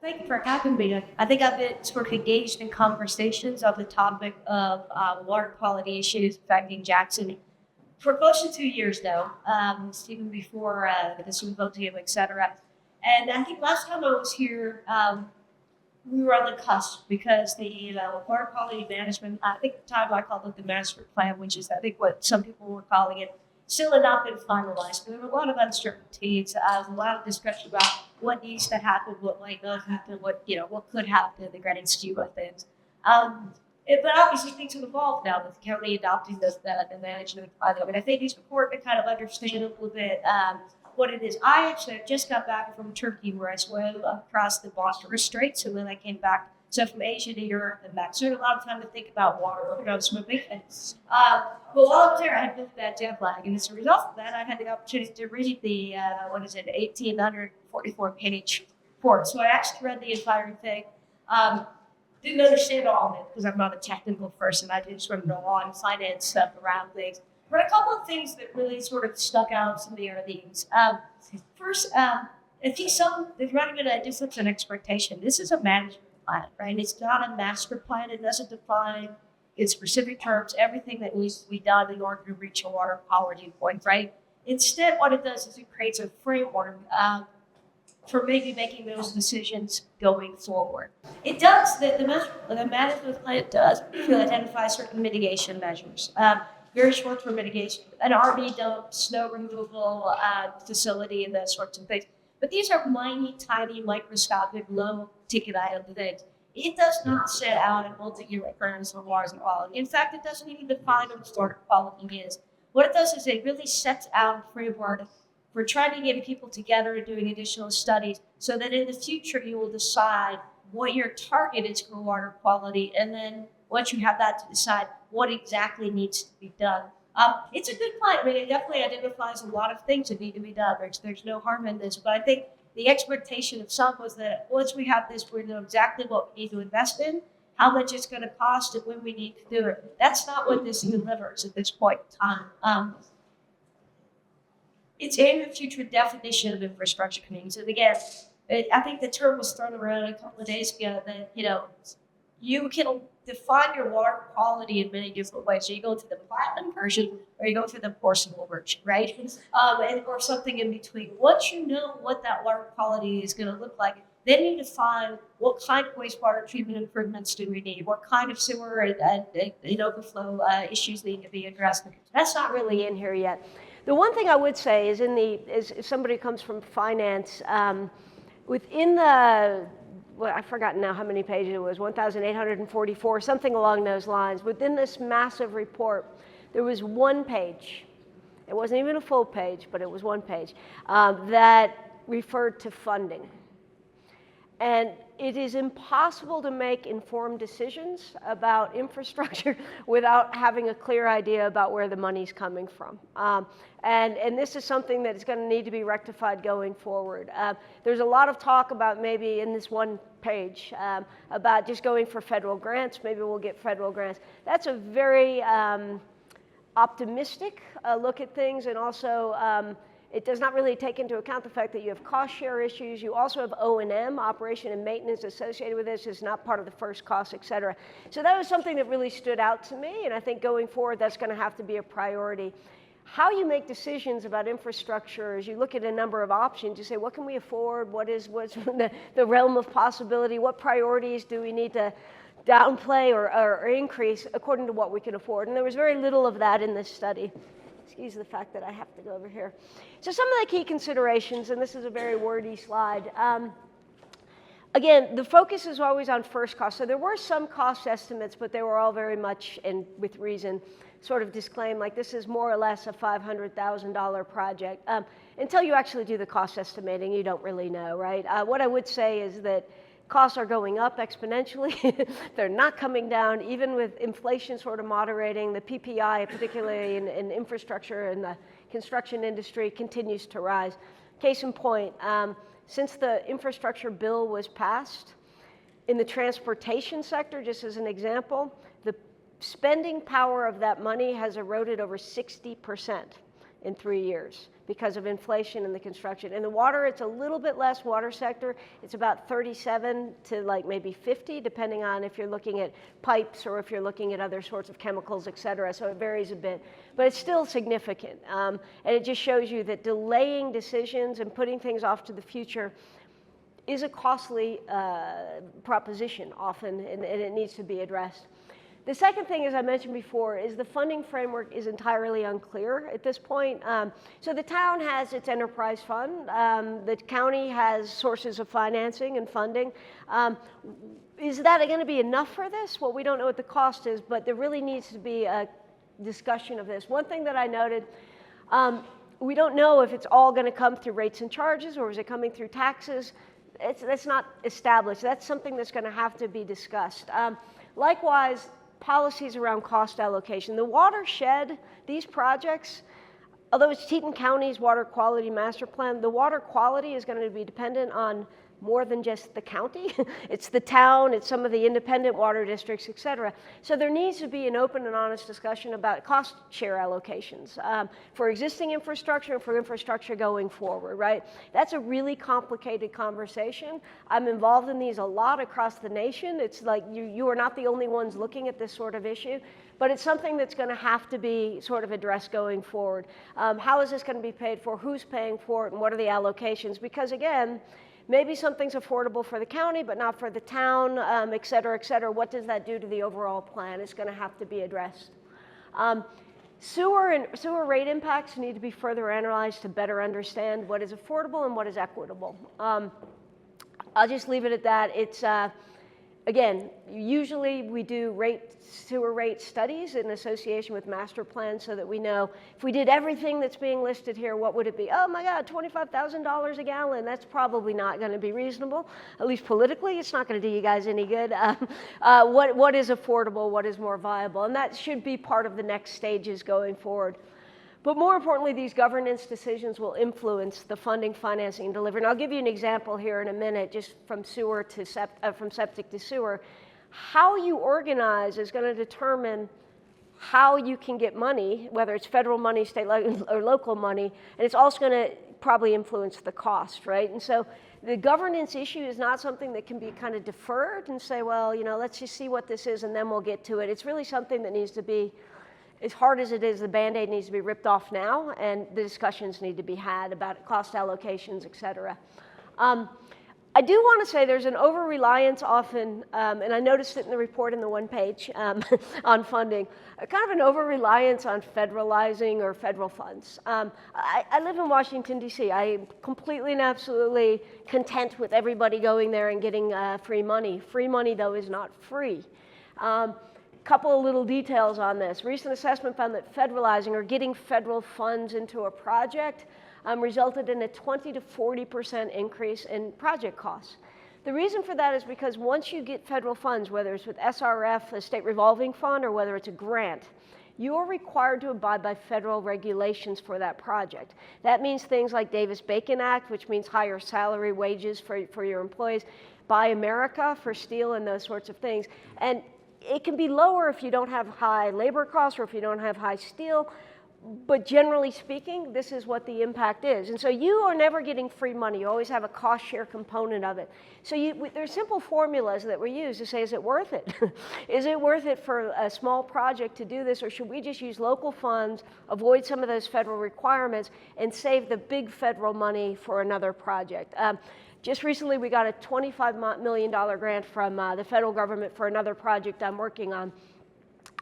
Thank you for having me. I think I've been sort of engaged in conversations on the topic of water quality issues affecting Jackson for close to 2 years now, even before the symposium, et cetera. And I think last time I was here, we were on the cusp because the water quality management, I think at the time I called it the master plan, which is I think what some people were calling it, still had not been finalized. There were a lot of uncertainties, a lot of discussion about what needs to happen, what might not happen, what could happen in the grand scheme of things. But obviously things have evolved now with the county adopting the management plan. I mean, I think it's important to kind of understand a little bit what it is. I actually just got back from Turkey where I swam across the Bosphorus Straits, and then I came back. So from Asia to Europe and back. So I had a lot of time to think about water when I was swimming. But while I was there, I had built that jet lag. And as a result of that, I had the opportunity to read the, 1,844-page report. So I actually read the entire thing. Didn't understand all of it because I'm not a technical person. I did sort of know on finance stuff around things. But a couple of things that really sort of stuck out, some of the other things. First, I think there's running a distance and expectation. This is a management plan, right? It's not a master plan. It doesn't define in specific terms everything that needs to be done in order to reach a water quality point, right? Instead, what it does is it creates a framework for maybe making those decisions going forward. It does, the management plan does identify certain mitigation measures. Very short-term mitigation, an RV dump, snow removal facility, and those sorts of things. But these are tiny, microscopic, low-ticket item things. It does not set out a multi-year requirements for water quality. In fact, it doesn't even define what water quality is. What it does is it really sets out a framework for trying to get people together and doing additional studies so that in the future you will decide what your target is for water quality, and then once you have that to decide what exactly needs to be done. It's a good plan. I mean, it definitely identifies a lot of things that need to be done. There's no harm in this, but I think the expectation of some was that once we have this, we know exactly what we need to invest in, how much it's going to cost, and when we need to do it. That's not what this delivers at this point in time. It's in the future definition of infrastructure communities. And again, I think the term was thrown around a couple of days ago that, you can define your water quality in many different ways. So you go to the platinum version or you go to the porcelain version, right? Or something in between. Once you know what that water quality is going to look like, then you define what kind of wastewater treatment improvements do we need, what kind of sewer and overflow issues need to be addressed. That's not really in here yet. The one thing I would say is if somebody comes from finance, within I've forgotten now how many pages it was, 1,844, something along those lines. Within this massive report, there was one page. It wasn't even a full page, but it was one page that referred to funding. And it is impossible to make informed decisions about infrastructure without having a clear idea about where the money's coming from. And this is something that is going to need to be rectified going forward. There's a lot of talk about maybe in this one page about just going for federal grants. Maybe we'll get federal grants. That's a very optimistic look at things, and also it does not really take into account the fact that you have cost share issues. You also have O&M, operation and maintenance associated with this. It's not part of the first cost, et cetera. So that was something that really stood out to me, and I think going forward that's going to have to be a priority. How you make decisions about infrastructure is you look at a number of options. You say, what can we afford? What's the realm of possibility? What priorities do we need to downplay or increase according to what we can afford? And there was very little of that in this study. Excuse the fact that I have to go over here. So some of the key considerations, and this is a very wordy slide. Again, the focus is always on first cost. So there were some cost estimates, but they were all very much, and with reason, sort of disclaimed like this is more or less a $500,000 project. Until you actually do the cost estimating, you don't really know, right? What I would say is that costs are going up exponentially. They're not coming down, even with inflation sort of moderating. The PPI, particularly in infrastructure and the construction industry, continues to rise. Case in point, since the infrastructure bill was passed, in the transportation sector, just as an example, the spending power of that money has eroded over 60%. in 3 years because of inflation in the construction. In the water, it's a little bit less water sector. It's about 37 to like maybe 50, depending on if you're looking at pipes or if you're looking at other sorts of chemicals, et cetera. So it varies a bit, but it's still significant. And it just shows you that delaying decisions and putting things off to the future is a costly proposition often, and it needs to be addressed. The second thing, as I mentioned before, is the funding framework is entirely unclear at this point. So the town has its enterprise fund. The county has sources of financing and funding. Is that going to be enough for this? Well, we don't know what the cost is, but there really needs to be a discussion of this. One thing that I noted, we don't know if it's all going to come through rates and charges, or is it coming through taxes? That's not established. That's something that's going to have to be discussed. Likewise, policies around cost allocation. The watershed, these projects, although it's Teton County's water quality master plan, the water quality is going to be dependent on more than just the county. It's the town, it's some of the independent water districts, et cetera. So there needs to be an open and honest discussion about cost share allocations for existing infrastructure and for infrastructure going forward, right? That's a really complicated conversation. I'm involved in these a lot across the nation. It's like you are not the only ones looking at this sort of issue, but it's something that's going to have to be sort of addressed going forward. How is this going to be paid for? Who's paying for it? And what are the allocations? Because again, maybe something's affordable for the county, but not for the town, et cetera, et cetera. What does that do to the overall plan? It's going to have to be addressed. Sewer rate impacts need to be further analyzed to better understand what is affordable and what is equitable. I'll just leave it at that. It's, again, usually we do sewer rate studies in association with master plans so that we know if we did everything that's being listed here, what would it be? Oh my God, $25,000 a gallon. That's probably not going to be reasonable. At least politically, it's not going to do you guys any good. What is affordable? What is more viable? And that should be part of the next stages going forward. But more importantly, these governance decisions will influence the funding, financing, and delivery. And I'll give you an example here in a minute, just from sewer to from septic to sewer. How you organize is going to determine how you can get money, whether it's federal money, state or local money, and it's also going to probably influence the cost, right? And so the governance issue is not something that can be kind of deferred and say, well, you know, let's just see what this is and then we'll get to it. It's really something that needs to be, as hard as it is, the Band-Aid needs to be ripped off now, and the discussions need to be had about cost allocations, et cetera. I do want to say there's an over-reliance often, and I noticed it in the report in the one page on funding, kind of an over-reliance on federalizing or federal funds. I live in Washington, D.C. I am completely and absolutely content with everybody going there and getting free money. Free money, though, is not free. Couple of little details on this. Recent assessment found that federalizing or getting federal funds into a project resulted in a 20 to 40% increase in project costs. The reason for that is because once you get federal funds, whether it's with SRF, a state revolving fund, or whether it's a grant, you are required to abide by federal regulations for that project. That means things like Davis-Bacon Act, which means higher salary wages for your employees, Buy America for steel and those sorts of things. And it can be lower if you don't have high labor costs or if you don't have high steel, but generally speaking, this is what the impact is. And so you are never getting free money. You always have a cost share component of it. So there's simple formulas that we use to say, is it worth it? Is it worth it for a small project to do this, or should we just use local funds, avoid some of those federal requirements, and save the big federal money for another project? Just recently, we got a $25 million grant from the federal government for another project I'm working on.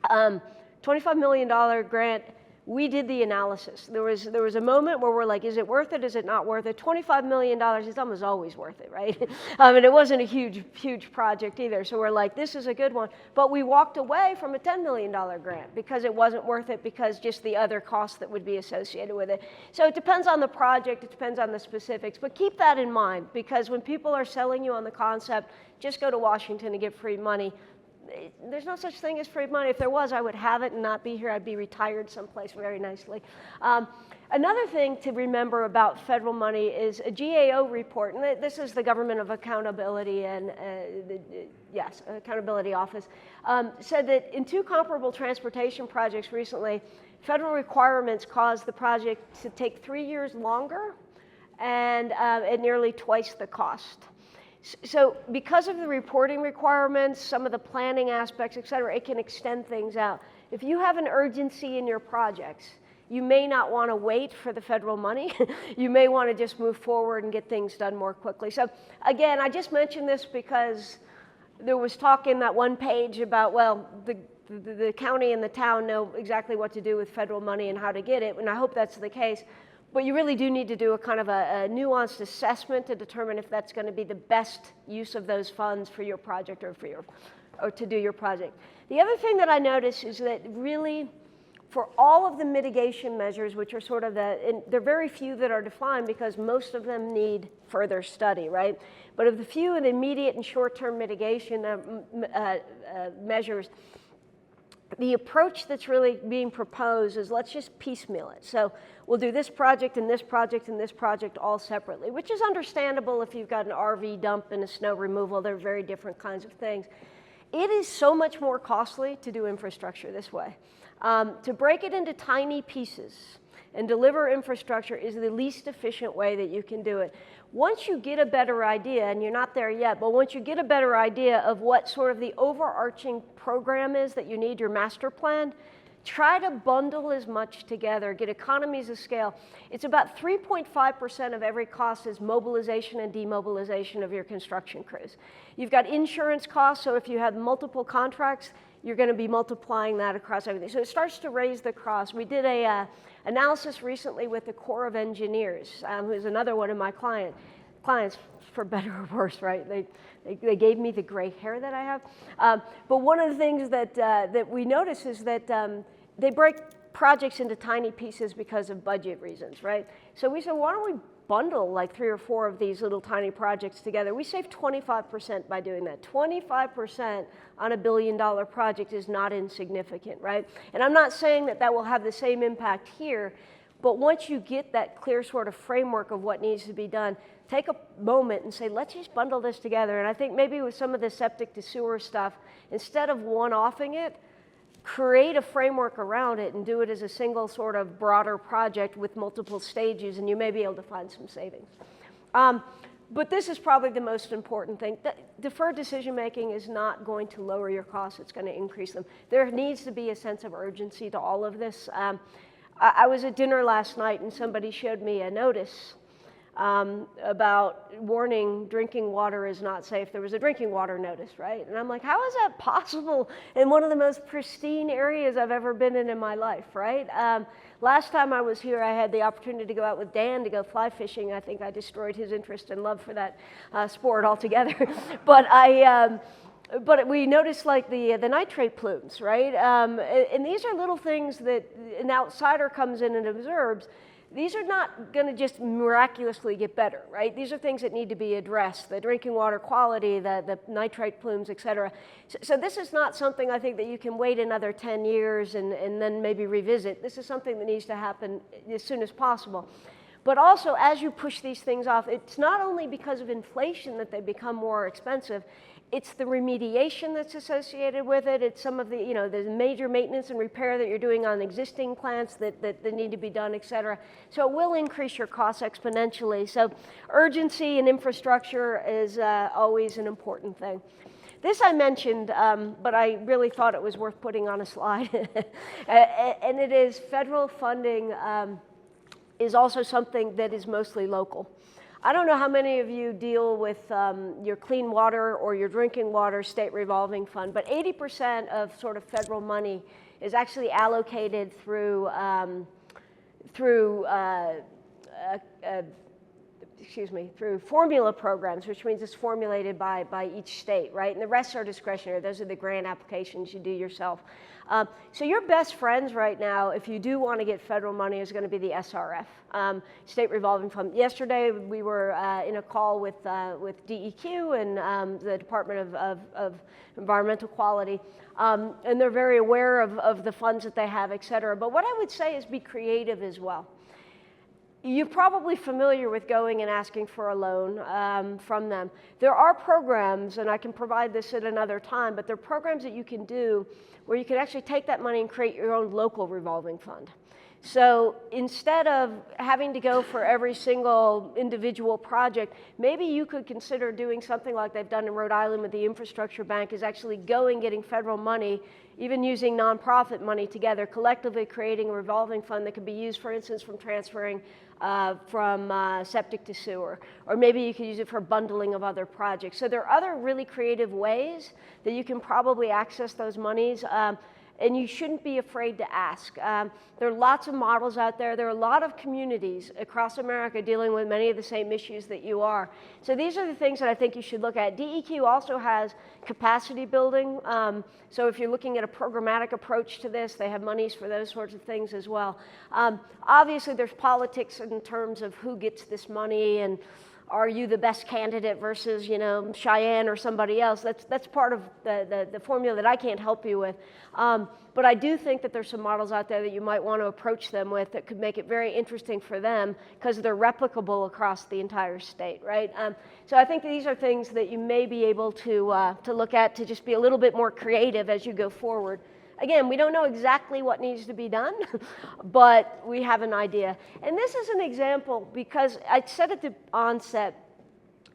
$25 million grant, we did the analysis. There was a moment where we're like, is it worth it? Is it not worth it? $25 million is almost always worth it, right? And it wasn't a huge project either. So we're like, this is a good one. But we walked away from a $10 million grant because it wasn't worth it, because just the other costs that would be associated with it. So it depends on the project, it depends on the specifics, but keep that in mind, because when people are selling you on the concept, just go to Washington and get free money, there's no such thing as free money. If there was, I would have it and not be here. I'd be retired someplace very nicely. Another thing to remember about federal money is a GAO report, and this is the Government of Accountability and Accountability Office, said that in 2 comparable transportation projects recently, federal requirements cause the project to take 3 years longer and at nearly twice the cost. So because of the reporting requirements, some of the planning aspects, et cetera, it can extend things out. If you have an urgency in your projects, you may not want to wait for the federal money. You may want to just move forward and get things done more quickly. So again, I just mentioned this because there was talk in that one page about, well, the county and the town know exactly what to do with federal money and how to get it, and I hope that's the case. But you really do need to do a kind of a nuanced assessment to determine if that's going to be the best use of those funds for your project or to do your project. The other thing that I notice is that really, for all of the mitigation measures, which are sort of and there are very few that are defined because most of them need further study, right? But of the few in the immediate and short-term mitigation measures, the approach that's really being proposed is let's just piecemeal it. So we'll do this project and this project and this project all separately, which is understandable if you've got an RV dump and a snow removal. They're very different kinds of things. It is so much more costly to do infrastructure this way. To break it into tiny pieces and deliver infrastructure is the least efficient way that you can do it. Once you get a better idea, and you're not there yet, but once you get a better idea of what sort of the overarching program is that you need, your master plan, try to bundle as much together, get economies of scale. It's about 3.5% of every cost is mobilization and demobilization of your construction crews. You've got insurance costs, so if you have multiple contracts, you're going to be multiplying that across everything. So it starts to raise the cost. We did a analysis recently with the Corps of Engineers, who's another one of my clients, for better or worse, right? They gave me the gray hair that I have. But one of the things that we notice is that they break projects into tiny pieces because of budget reasons, right? So we said, why don't we bundle like 3 or 4 of these little tiny projects together? We save 25% by doing that. 25% on $1 billion project is not insignificant, right? And I'm not saying that that will have the same impact here, but once you get that clear sort of framework of what needs to be done, take a moment and say, let's just bundle this together. And I think maybe with some of the septic to sewer stuff, instead of one-offing it, create a framework around it and do it as a single sort of broader project with multiple stages, and you may be able to find some savings. But this is probably the most important thing. Deferred decision-making is not going to lower your costs, it's going to increase them. There needs to be a sense of urgency to all of this. I was at dinner last night and somebody showed me a notice about warning drinking water is not safe. There was a drinking water notice, right? And I'm like, how is that possible in one of the most pristine areas I've ever been in my life, right? Last time I was here, I had the opportunity to go out with Dan to go fly fishing. I think I destroyed his interest and love for that sport altogether. But we noticed like the nitrate plumes, right? And these are little things that an outsider comes in and observes. These are not going to just miraculously get better, right? These are things that need to be addressed, the drinking water quality, the nitrate plumes, et cetera. So this is not something I think that you can wait another 10 years and then maybe revisit. This is something that needs to happen as soon as possible. But also, as you push these things off, it's not only because of inflation that they become more expensive, it's the remediation that's associated with it. It's some of the, the major maintenance and repair that you're doing on existing plants that need to be done, et cetera. So it will increase your costs exponentially. So urgency and infrastructure is always an important thing. This I mentioned, but I really thought it was worth putting on a slide. And it is federal funding is also something that is mostly local. I don't know how many of you deal with your clean water or your drinking water state revolving fund, but 80% of sort of federal money is actually allocated through formula programs, which means it's formulated by each state, right? And the rest are discretionary. Those are the grant applications you do yourself. So your best friends right now, if you do want to get federal money, is going to be the SRF, State Revolving Fund. Yesterday, we were in a call with DEQ and the Department of Environmental Quality, and they're very aware of the funds that they have, et cetera. But what I would say is be creative as well. you're probably familiar with going and asking for a loan from them. There are programs, and I can provide this at another time, but there are programs that you can do where you can actually take that money and create your own local revolving fund. So instead of having to go for every single individual project, maybe you could consider doing something like they've done in Rhode Island with the infrastructure bank, is actually getting federal money, even using nonprofit money together, collectively creating a revolving fund that could be used, for instance, from transferring from septic to sewer. Or maybe you could use it for bundling of other projects. So there are other really creative ways that you can probably access those monies. And you shouldn't be afraid to ask. There are lots of models out there. There are a lot of communities across America dealing with many of the same issues that you are. So these are the things that I think you should look at. DEQ also has capacity building. So if you're looking at a programmatic approach to this, they have monies for those sorts of things as well. Obviously, there's politics in terms of who gets this money, and are you the best candidate versus, Cheyenne or somebody else? That's part of the formula that I can't help you with. But I do think that there's some models out there that you might want to approach them with that could make it very interesting for them because they're replicable across the entire state, right? So I think these are things that you may be able to look at to just be a little bit more creative as you go forward. Again, we don't know exactly what needs to be done, but we have an idea. And this is an example because I said at the onset,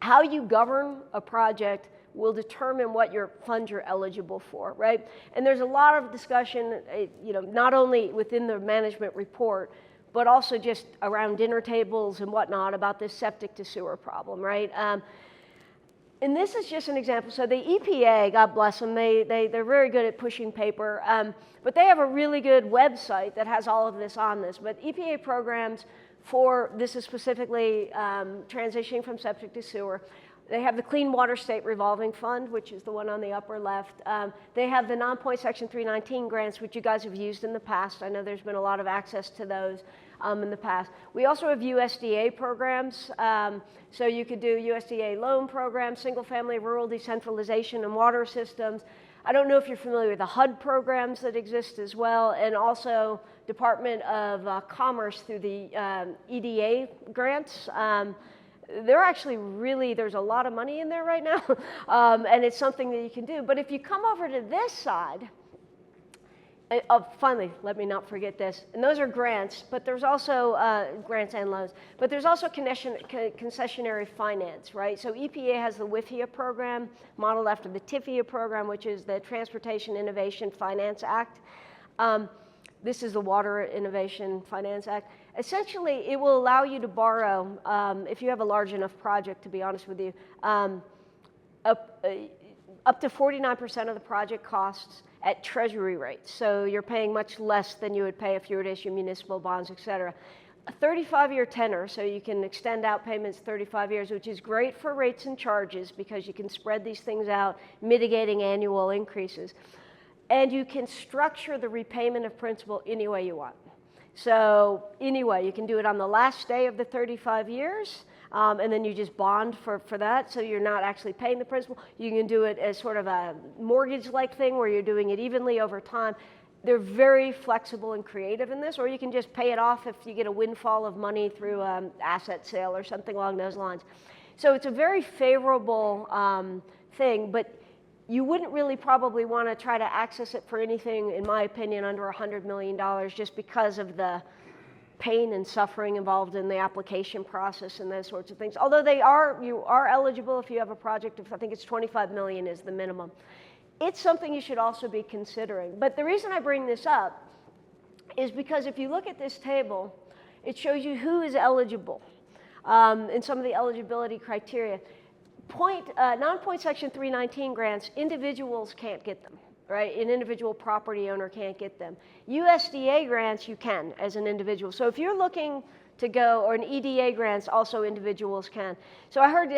how you govern a project will determine what your funds you're eligible for, right? And there's a lot of discussion, not only within the management report, but also just around dinner tables and whatnot about this septic to sewer problem, right? And this is just an example. So the EPA, God bless them, they're very good at pushing paper, but they have a really good website that has all of this on this. But EPA programs this is specifically transitioning from septic to sewer. They have the Clean Water State Revolving Fund, which is the one on the upper left. They have the non-point Section 319 grants, which you guys have used in the past. I know there's been a lot of access to those in the past. We also have USDA programs. So you could do USDA loan programs, single-family rural decentralization and water systems. I don't know if you're familiar with the HUD programs that exist as well, and also Department of Commerce through the EDA grants. They're actually there's a lot of money in there right now, and it's something that you can do. But if you come over to this side, finally, let me not forget this, and those are grants, but there's also grants and loans, but there's also concessionary finance, right? So EPA has the WIFIA program, modeled after the TIFIA program, which is the Transportation Innovation Finance Act. This is the Water Innovation Finance Act. Essentially, it will allow you to borrow, if you have a large enough project, to be honest with you, up to 49% of the project costs at treasury rates. So you're paying much less than you would pay if you were to issue municipal bonds, et cetera. A 35-year tenor, so you can extend out payments 35 years, which is great for rates and charges because you can spread these things out, mitigating annual increases. And you can structure the repayment of principal any way you want. So anyway, you can do it on the last day of the 35 years, and then you just bond for that, so you're not actually paying the principal. You can do it as sort of a mortgage-like thing where you're doing it evenly over time. They're very flexible and creative in this, or you can just pay it off if you get a windfall of money through an asset sale or something along those lines. So it's a very favorable thing, but you wouldn't really probably want to try to access it for anything, in my opinion, under $100 million just because of the pain and suffering involved in the application process and those sorts of things. Although you are eligible if you have a project of, I think it's 25 million is the minimum. It's something you should also be considering. But the reason I bring this up is because if you look at this table, it shows you who is eligible and some of the eligibility criteria. Non-point Section 319 grants, individuals can't get them, right? An individual property owner can't get them. USDA grants, you can as an individual. So if you're looking to go, or an EDA grants, also individuals can. So I heard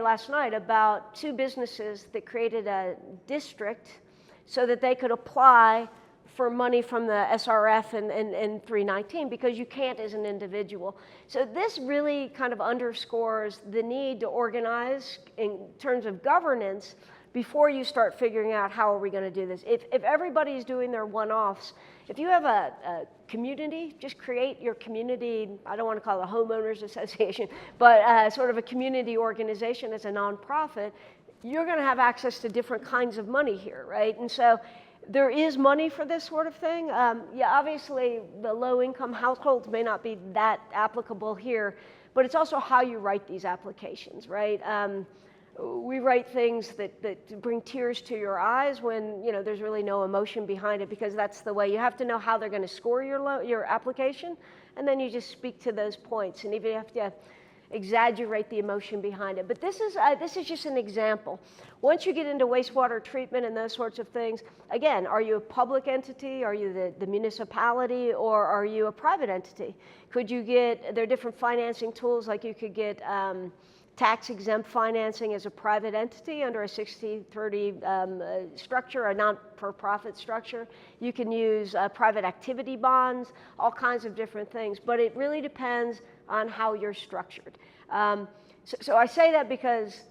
last night, about 2 businesses that created a district so that they could apply for money from the SRF and 319 because you can't as an individual. So this really kind of underscores the need to organize in terms of governance before you start figuring out how are we going to do this. If everybody's doing their one-offs, If you have a community, just create your community, I don't want to call it a homeowners association, but sort of a community organization as a nonprofit, you're going to have access to different kinds of money here, right? And so there is money for this sort of thing. Yeah, obviously the low-income households may not be that applicable here, but it's also how you write these applications, right? We write things that bring tears to your eyes when there's really no emotion behind it, because that's the way. You have to know how they're going to score your application, and then you just speak to those points, and even you have to exaggerate the emotion behind it. But this is just an example. Once you get into wastewater treatment and those sorts of things, again, are you a public entity? Are you the municipality, or are you a private entity? There are different financing tools, like you could get tax-exempt financing as a private entity under a 60/30 structure, a non-for-profit structure. You can use private activity bonds, all kinds of different things, but it really depends on how you're structured. So I say that because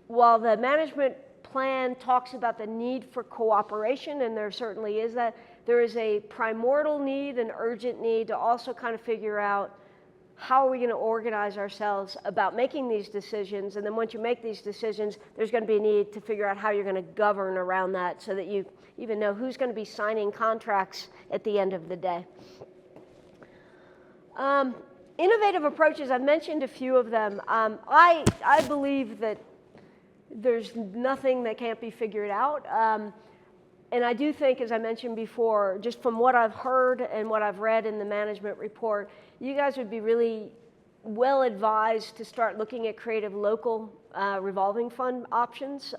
while the management plan talks about the need for cooperation, and there certainly is that, there is a primordial need, an urgent need to also kind of figure out how are we going to organize ourselves about making these decisions. And then once you make these decisions, there's going to be a need to figure out how you're going to govern around that, so that you even know who's going to be signing contracts at the end of the day. Innovative approaches, I've mentioned a few of them. I believe that there's nothing that can't be figured out. And I do think, as I mentioned before, just from what I've heard and what I've read in the management report, you guys would be really well advised to start looking at creative local revolving fund options.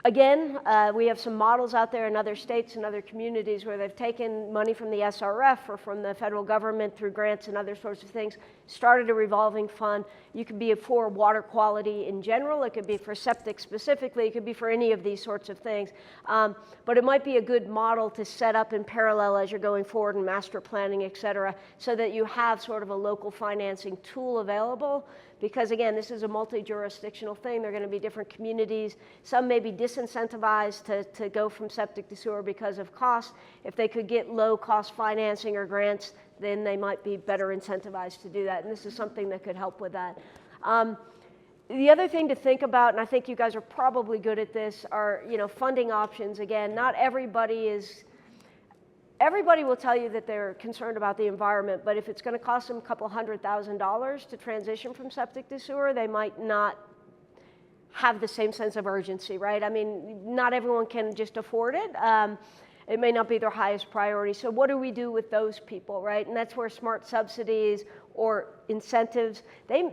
Again, we have some models out there in other states and other communities where they've taken money from the SRF or from the federal government through grants and other sorts of things, started a revolving fund. You could be for water quality in general, it could be for septic specifically, it could be for any of these sorts of things. But it might be a good model to set up in parallel as you're going forward in master planning, et cetera, so that you have sort of a local financing tool available. Because again, this is a multi-jurisdictional thing. There are going to be different communities. Some may be disincentivized to go from septic to sewer because of cost. If they could get low-cost financing or grants, then they might be better incentivized to do that. And this is something that could help with that. The other thing to think about, and I think you guys are probably good at this, are funding options. Again, not everybody is. Everybody will tell you that they're concerned about the environment, but if it's going to cost them a couple $100,000 to transition from septic to sewer, they might not have the same sense of urgency, right? I mean, not everyone can just afford it. It may not be their highest priority. So what do we do with those people, right? And that's where smart subsidies or incentives,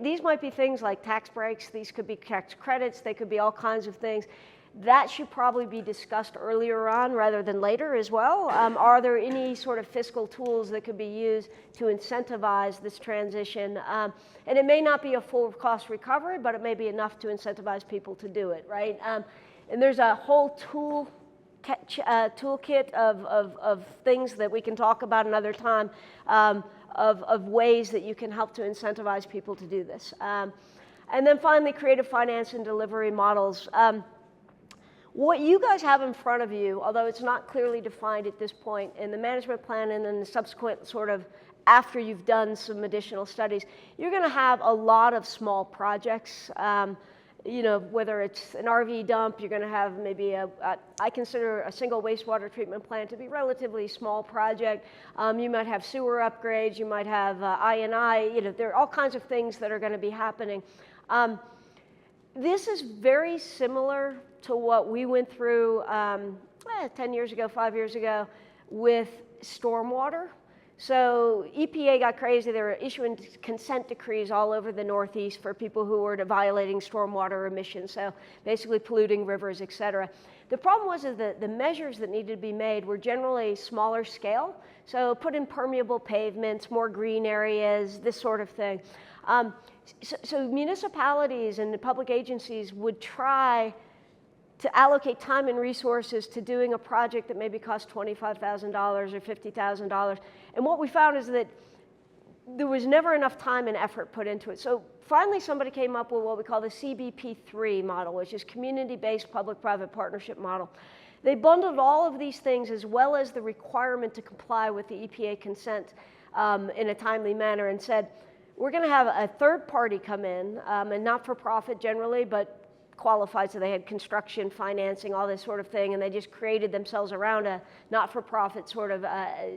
these might be things like tax breaks, these could be tax credits, they could be all kinds of things. That should probably be discussed earlier on rather than later as well. Are there any sort of fiscal tools that could be used to incentivize this transition? And it may not be a full cost recovery, but it may be enough to incentivize people to do it, right? And there's a whole toolkit of things that we can talk about another time, of ways that you can help to incentivize people to do this. And then finally, creative finance and delivery models. What you guys have in front of you, although it's not clearly defined at this point in the management plan and then the subsequent sort of after you've done some additional studies, you're going to have a lot of small projects. Whether it's an RV dump, you're going to have maybe I consider a single wastewater treatment plant to be a relatively small project. You might have sewer upgrades, you might have I&I, there are all kinds of things that are going to be happening. This is very similar to what we went through 10 years ago, 5 years ago with stormwater. So EPA got crazy. They were issuing consent decrees all over the Northeast for people who were violating stormwater emissions, so basically polluting rivers, et cetera. The problem was that the measures that needed to be made were generally smaller scale, so put in permeable pavements, more green areas, this sort of thing. So municipalities and the public agencies would try to allocate time and resources to doing a project that maybe cost $25,000 or $50,000. And what we found is that there was never enough time and effort put into it. So finally somebody came up with what we call the CBP3 model, which is community-based public-private partnership model. They bundled all of these things as well as the requirement to comply with the EPA consent in a timely manner and said, we're going to have a third party come in, and not for profit generally, but qualified, so they had construction, financing, all this sort of thing, and they just created themselves around a not-for-profit sort of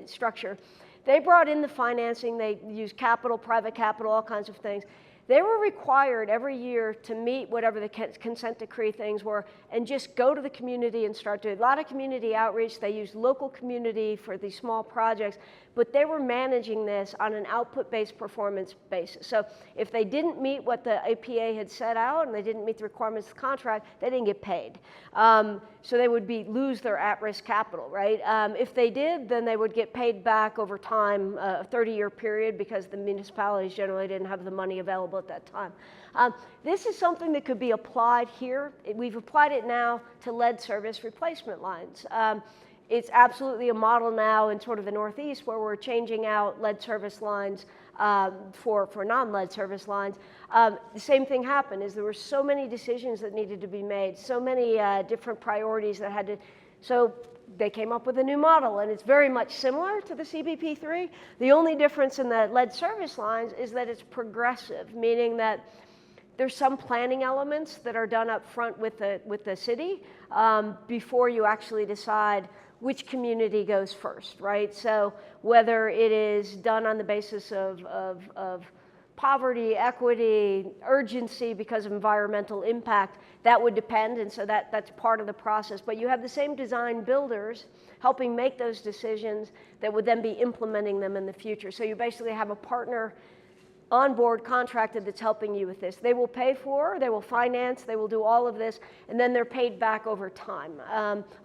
structure. They brought in the financing, they used capital, private capital, all kinds of things. They were required every year to meet whatever the consent decree things were and just go to the community and start doing a lot of community outreach. They used local community for these small projects, but they were managing this on an output-based performance basis. So if they didn't meet what the EPA had set out and they didn't meet the requirements of the contract, they didn't get paid. So they would lose their at-risk capital, right? If they did, then they would get paid back over time, a 30-year period, because the municipalities generally didn't have the money available at that time. This is something that could be applied here. We've applied it now to lead service replacement lines. It's absolutely a model now in sort of the Northeast where we're changing out lead service lines for non-lead service lines. The same thing happened, is there were so many decisions that needed to be made, so many different priorities that had to, so they came up with a new model, and it's very much similar to the CBP3. The only difference in the lead service lines is that it's progressive, meaning that there's some planning elements that are done up front with the city before you actually decide which community goes first, right? So whether it is done on the basis of poverty, equity, urgency because of environmental impact, that would depend, and so that's part of the process. But you have the same design builders helping make those decisions that would then be implementing them in the future. So you basically have a partner on board contracted that's helping you with this. They will pay for, they will finance, they will do all of this, and then they're paid back over time,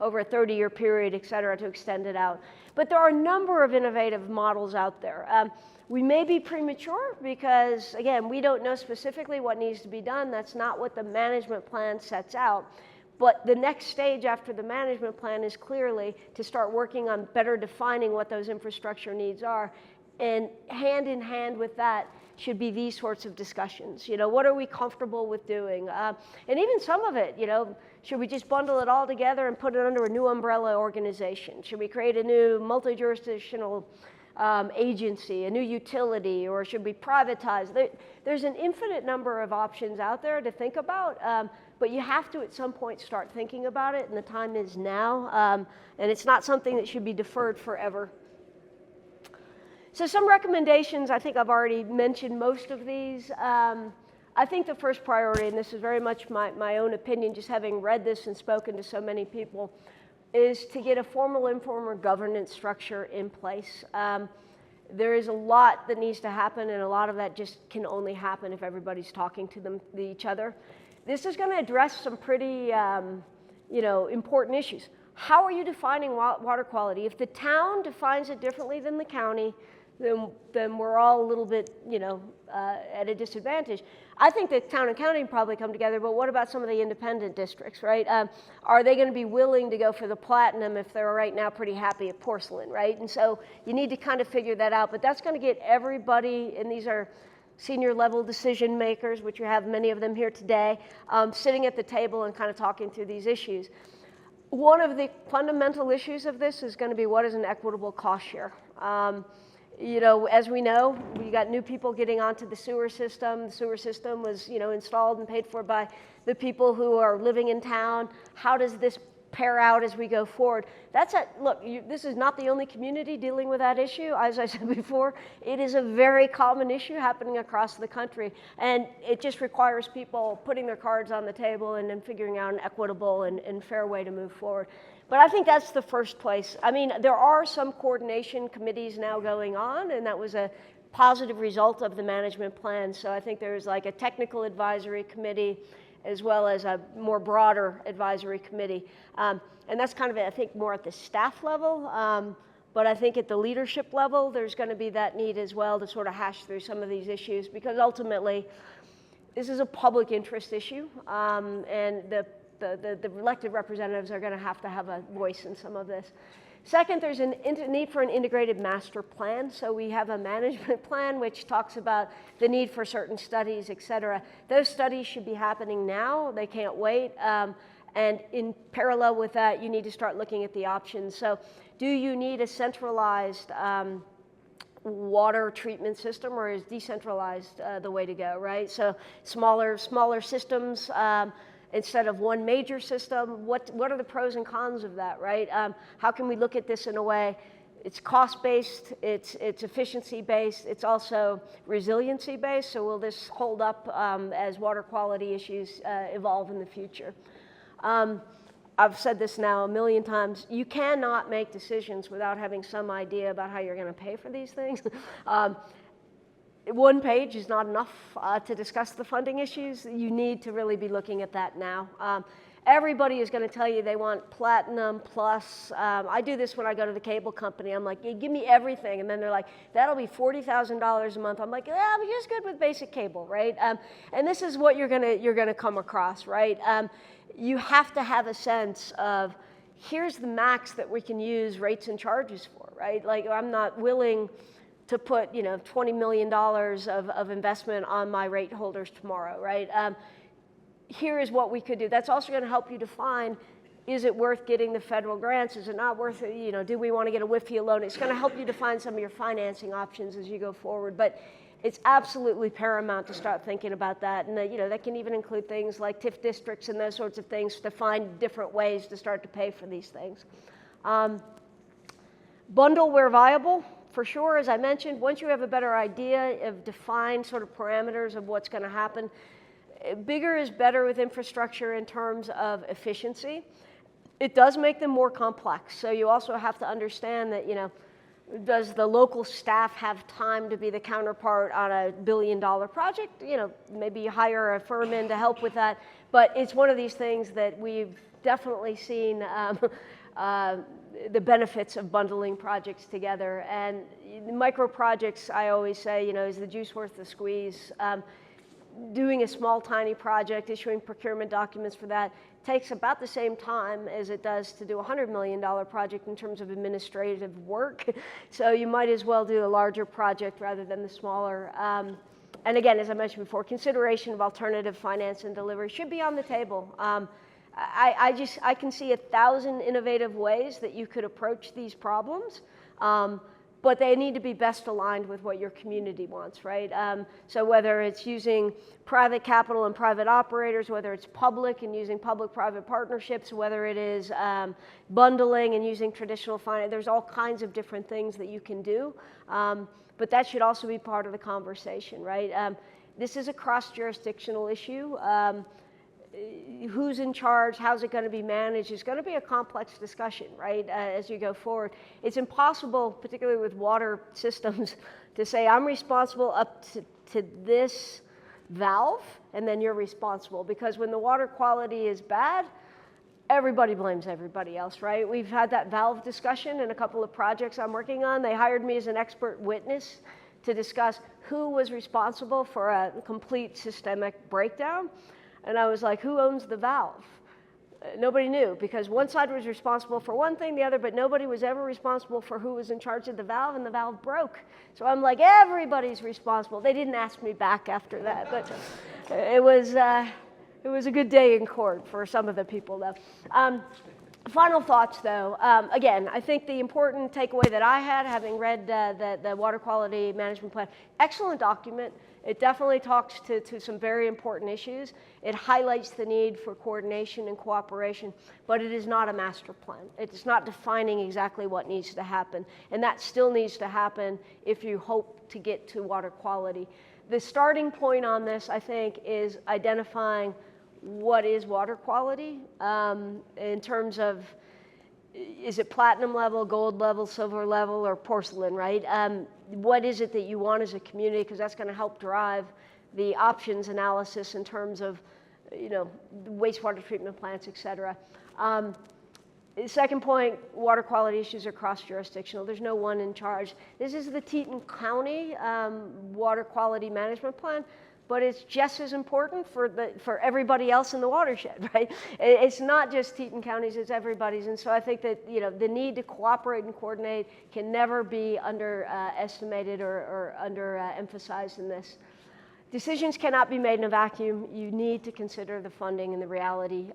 over a 30-year period, et cetera, to extend it out. But there are a number of innovative models out there. We may be premature because, again, we don't know specifically what needs to be done. That's not what the management plan sets out. But the next stage after the management plan is clearly to start working on better defining what those infrastructure needs are. And hand in hand with that should be these sorts of discussions. You know, what are we comfortable with doing? And even some of it, you know, should we just bundle it all together and put it under a new umbrella organization? Should we create a new multi-jurisdictional agency, a new utility, or should we privatize? There's an infinite number of options out there to think about, but you have to at some point start thinking about it, and the time is now, and it's not something that should be deferred forever. So some recommendations, I think I've already mentioned most of these. I think the first priority, and this is very much my own opinion, just having read this and spoken to so many people, is to get a formal informal governance structure in place. There is a lot that needs to happen, and a lot of that just can only happen if everybody's talking to each other. This is going to address some pretty important issues. How are you defining water quality? If the town defines it differently than the county, then we're all a little bit, at a disadvantage. I think the town and county probably come together, but what about some of the independent districts, right? Are they going to be willing to go for the platinum if they're right now pretty happy at porcelain, right? And so you need to kind of figure that out, but that's going to get everybody, and these are senior level decision makers, which you have many of them here today, sitting at the table and kind of talking through these issues. One of the fundamental issues of this is going to be, what is an equitable cost share? As we know, we got new people getting onto the sewer system. The sewer system was, installed and paid for by the people who are living in town. How does this pair out as we go forward? This is not the only community dealing with that issue. As I said before, it is a very common issue happening across the country. And it just requires people putting their cards on the table and then figuring out an equitable and fair way to move forward. But I think that's the first place. I mean, there are some coordination committees now going on, and that was a positive result of the management plan. So I think there's like a technical advisory committee as well as a more broader advisory committee. And that's kind of, I think, more at the staff level. But I think at the leadership level, there's going to be that need as well to sort of hash through some of these issues, because ultimately, this is a public interest issue, and the elected representatives are going to have a voice in some of this. Second, there's a need for an integrated master plan. So we have a management plan which talks about the need for certain studies, et cetera. Those studies should be happening now. They can't wait. And in parallel with that, you need to start looking at the options. So do you need a centralized water treatment system, or is decentralized the way to go, right? So smaller systems instead of one major system. What are the pros and cons of that, right? How can we look at this in a way? It's cost-based, it's efficiency-based, it's also resiliency-based, so will this hold up as water quality issues evolve in the future? I've said this now a million times, you cannot make decisions without having some idea about how you're going to pay for these things. One page is not enough to discuss the funding issues. You need to really be looking at that now. Everybody is going to tell you they want platinum plus. I do this when I go to the cable company. I'm like, yeah, give me everything. And then they're like, that'll be $40,000 a month. I'm like, yeah, I'm just good with basic cable, right? And this is what you're gonna come across, right? You have to have a sense of, here's the max that we can use rates and charges for, right? Like, I'm not willing to put, $20 million of investment on my rate holders tomorrow, right? Here is what we could do. That's also going to help you define, is it worth getting the federal grants? Is it not worth it? Do we want to get a WIFIA loan? It's going to help you define some of your financing options as you go forward. But it's absolutely paramount to start thinking about that. And that can even include things like TIF districts and those sorts of things to find different ways to start to pay for these things. Bundle where viable, for sure. As I mentioned, once you have a better idea of defined sort of parameters of what's going to happen, bigger is better with infrastructure in terms of efficiency. It does make them more complex. So you also have to understand that, does the local staff have time to be the counterpart on $1 billion project? Maybe you hire a firm in to help with that. But it's one of these things that we've definitely seen the benefits of bundling projects together. And micro projects, I always say, is the juice worth the squeeze? Doing a small, tiny project, issuing procurement documents for that, takes about the same time as it does to do a $100 million project in terms of administrative work. So you might as well do a larger project rather than the smaller. And again, as I mentioned before, consideration of alternative finance and delivery should be on the table. I can see 1,000 innovative ways that you could approach these problems. But they need to be best aligned with what your community wants, right? So whether it's using private capital and private operators, whether it's public and using public-private partnerships, whether it is bundling and using traditional finance, there's all kinds of different things that you can do. But that should also be part of the conversation, right? This is a cross-jurisdictional issue. Who's in charge, how's it going to be managed, is going to be a complex discussion, right, as you go forward. It's impossible, particularly with water systems, to say I'm responsible up to this valve, and then you're responsible. Because when the water quality is bad, everybody blames everybody else, right? We've had that valve discussion in a couple of projects I'm working on. They hired me as an expert witness to discuss who was responsible for a complete systemic breakdown. And I was like, who owns the valve? Nobody knew, because one side was responsible for one thing, the other, but nobody was ever responsible for who was in charge of the valve, and the valve broke. So I'm like, everybody's responsible. They didn't ask me back after that, but it was a good day in court for some of the people, though. Final thoughts, though. Again, I think the important takeaway that I had, having read the Water Quality Management Plan, excellent document. It definitely talks to some very important issues. It highlights the need for coordination and cooperation, but it is not a master plan. It's not defining exactly what needs to happen, and that still needs to happen if you hope to get to water quality. The starting point on this, I think, is identifying what is water quality in terms of, is it platinum level, gold level, silver level, or porcelain, right? What is it that you want as a community? Because that's going to help drive the options analysis in terms of, wastewater treatment plants, et cetera. The second point, water quality issues are cross-jurisdictional. There's no one in charge. This is the Teton County Water Quality Management Plan, but it's just as important for everybody else in the watershed, right? It's not just Teton County's, it's everybody's. And so I think that the need to cooperate and coordinate can never be underestimated or underemphasized in this. decisions cannot be made in a vacuum. You need to consider the funding and the reality.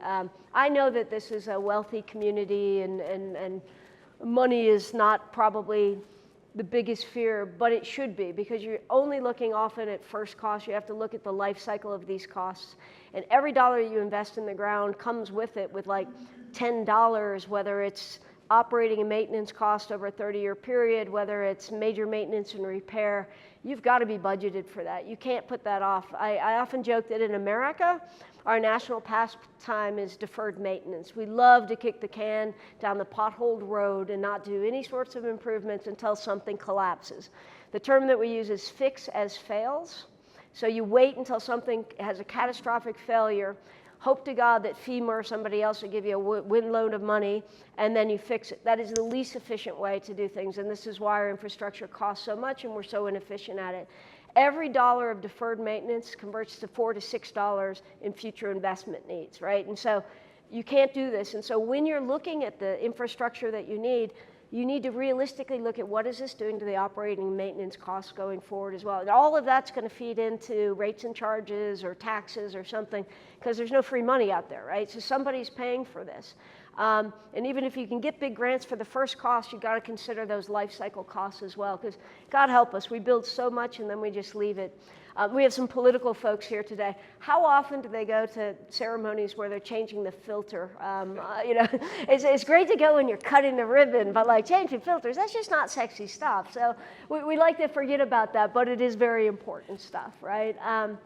I know that this is a wealthy community and money is not probably the biggest fear, but it should be, because you're only looking often at first cost. You have to look at the life cycle of these costs. And every dollar you invest in the ground comes with it with like $10, whether it's operating and maintenance cost over a 30-year period, whether it's major maintenance and repair. You've got to be budgeted for that. You can't put that off. I often joke that in America, our national pastime is deferred maintenance. We love to kick the can down the potholed road and not do any sorts of improvements until something collapses. The term that we use is fix as fails. So you wait until something has a catastrophic failure, hope to God that FEMA or somebody else will give you a windload of money, and then you fix it. That is the least efficient way to do things, and this is why our infrastructure costs so much and we're so inefficient at it. Every dollar of deferred maintenance converts to $4 to $6 in future investment needs, right? And so you can't do this. And so when you're looking at the infrastructure that you need to realistically look at what is this doing to the operating maintenance costs going forward as well. And all of that's going to feed into rates and charges or taxes or something, because there's no free money out there, right? So somebody's paying for this. And even if you can get big grants for the first cost, you've got to consider those life cycle costs as well, because God help us, we build so much and then we just leave it. We have some political folks here today. How often do they go to ceremonies where they're changing the filter? It's great to go when you're cutting the ribbon, but like changing filters, that's just not sexy stuff. So we like to forget about that, but it is very important stuff, right? And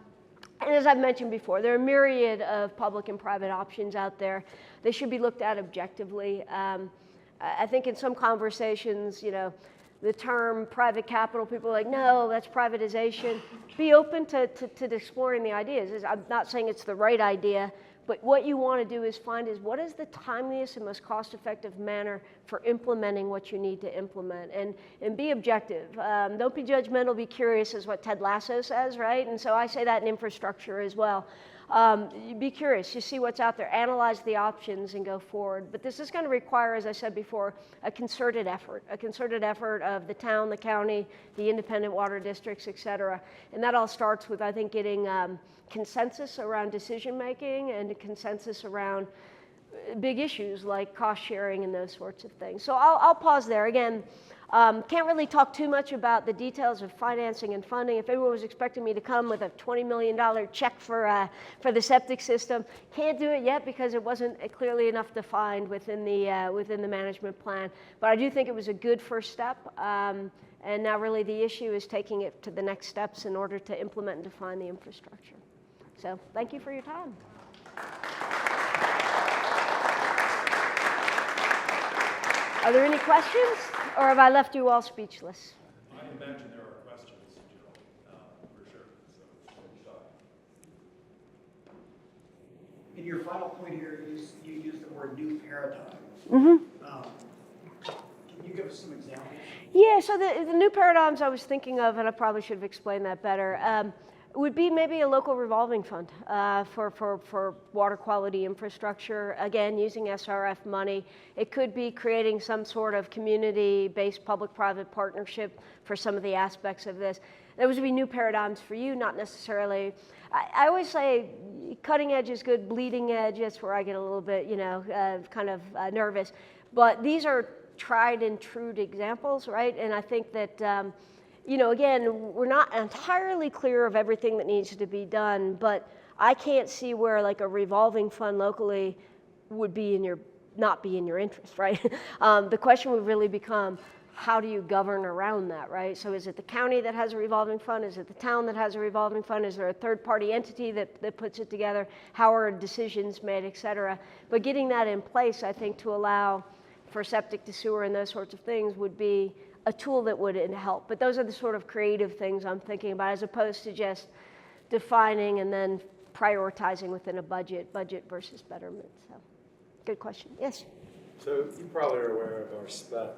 as I've mentioned before, there are a myriad of public and private options out there. They should be looked at objectively. I think in some conversations, the term private capital, people are like, no, that's privatization. Be open to exploring the ideas. I'm not saying it's the right idea, but what you want to do is find what is the timeliest and most cost-effective manner for implementing what you need to implement, and be objective. Don't be judgmental, be curious, is what Ted Lasso says, right? And so I say that in infrastructure as well. Be curious, you see what's out there, analyze the options and go forward. But this is going to require, as I said before, a concerted effort of the town, the county, the independent water districts, et cetera. And that all starts with, I think, getting consensus around decision making and a consensus around big issues like cost sharing and those sorts of things. So I'll pause there. Again, can't really talk too much about the details of financing and funding. If anyone was expecting me to come with a $20 million check for the septic system, can't do it yet because it wasn't clearly enough defined within the management plan. But I do think it was a good first step. And now really the issue is taking it to the next steps in order to implement and define the infrastructure. So thank you for your time. Are there any questions, or have I left you all speechless? I imagine there are questions, Jill, for sure. So, in your final point here, you used the word new paradigm. Mm-hmm. Can you give us some examples? Yeah, so the new paradigms I was thinking of, and I probably should have explained that better, would be maybe a local revolving fund for water quality infrastructure, again, using SRF money. It could be creating some sort of community-based public-private partnership for some of the aspects of this. Those would be new paradigms for you, not necessarily. I always say cutting edge is good, bleeding edge, that's where I get a little bit, kind of nervous. But these are tried and true examples, right? And I think that, again, we're not entirely clear of everything that needs to be done, but I can't see where like a revolving fund locally would be not be in your interest, right? The question would really become, how do you govern around that, right? So is it the county that has a revolving fund? Is it the town that has a revolving fund? Is there a third-party entity that puts it together? How are decisions made, et cetera? But getting that in place, I think, to allow for septic to sewer and those sorts of things would be a tool that would help. But those are the sort of creative things I'm thinking about, as opposed to just defining and then prioritizing within a budget versus betterment. So, good question. Yes? So you probably are aware of our SPET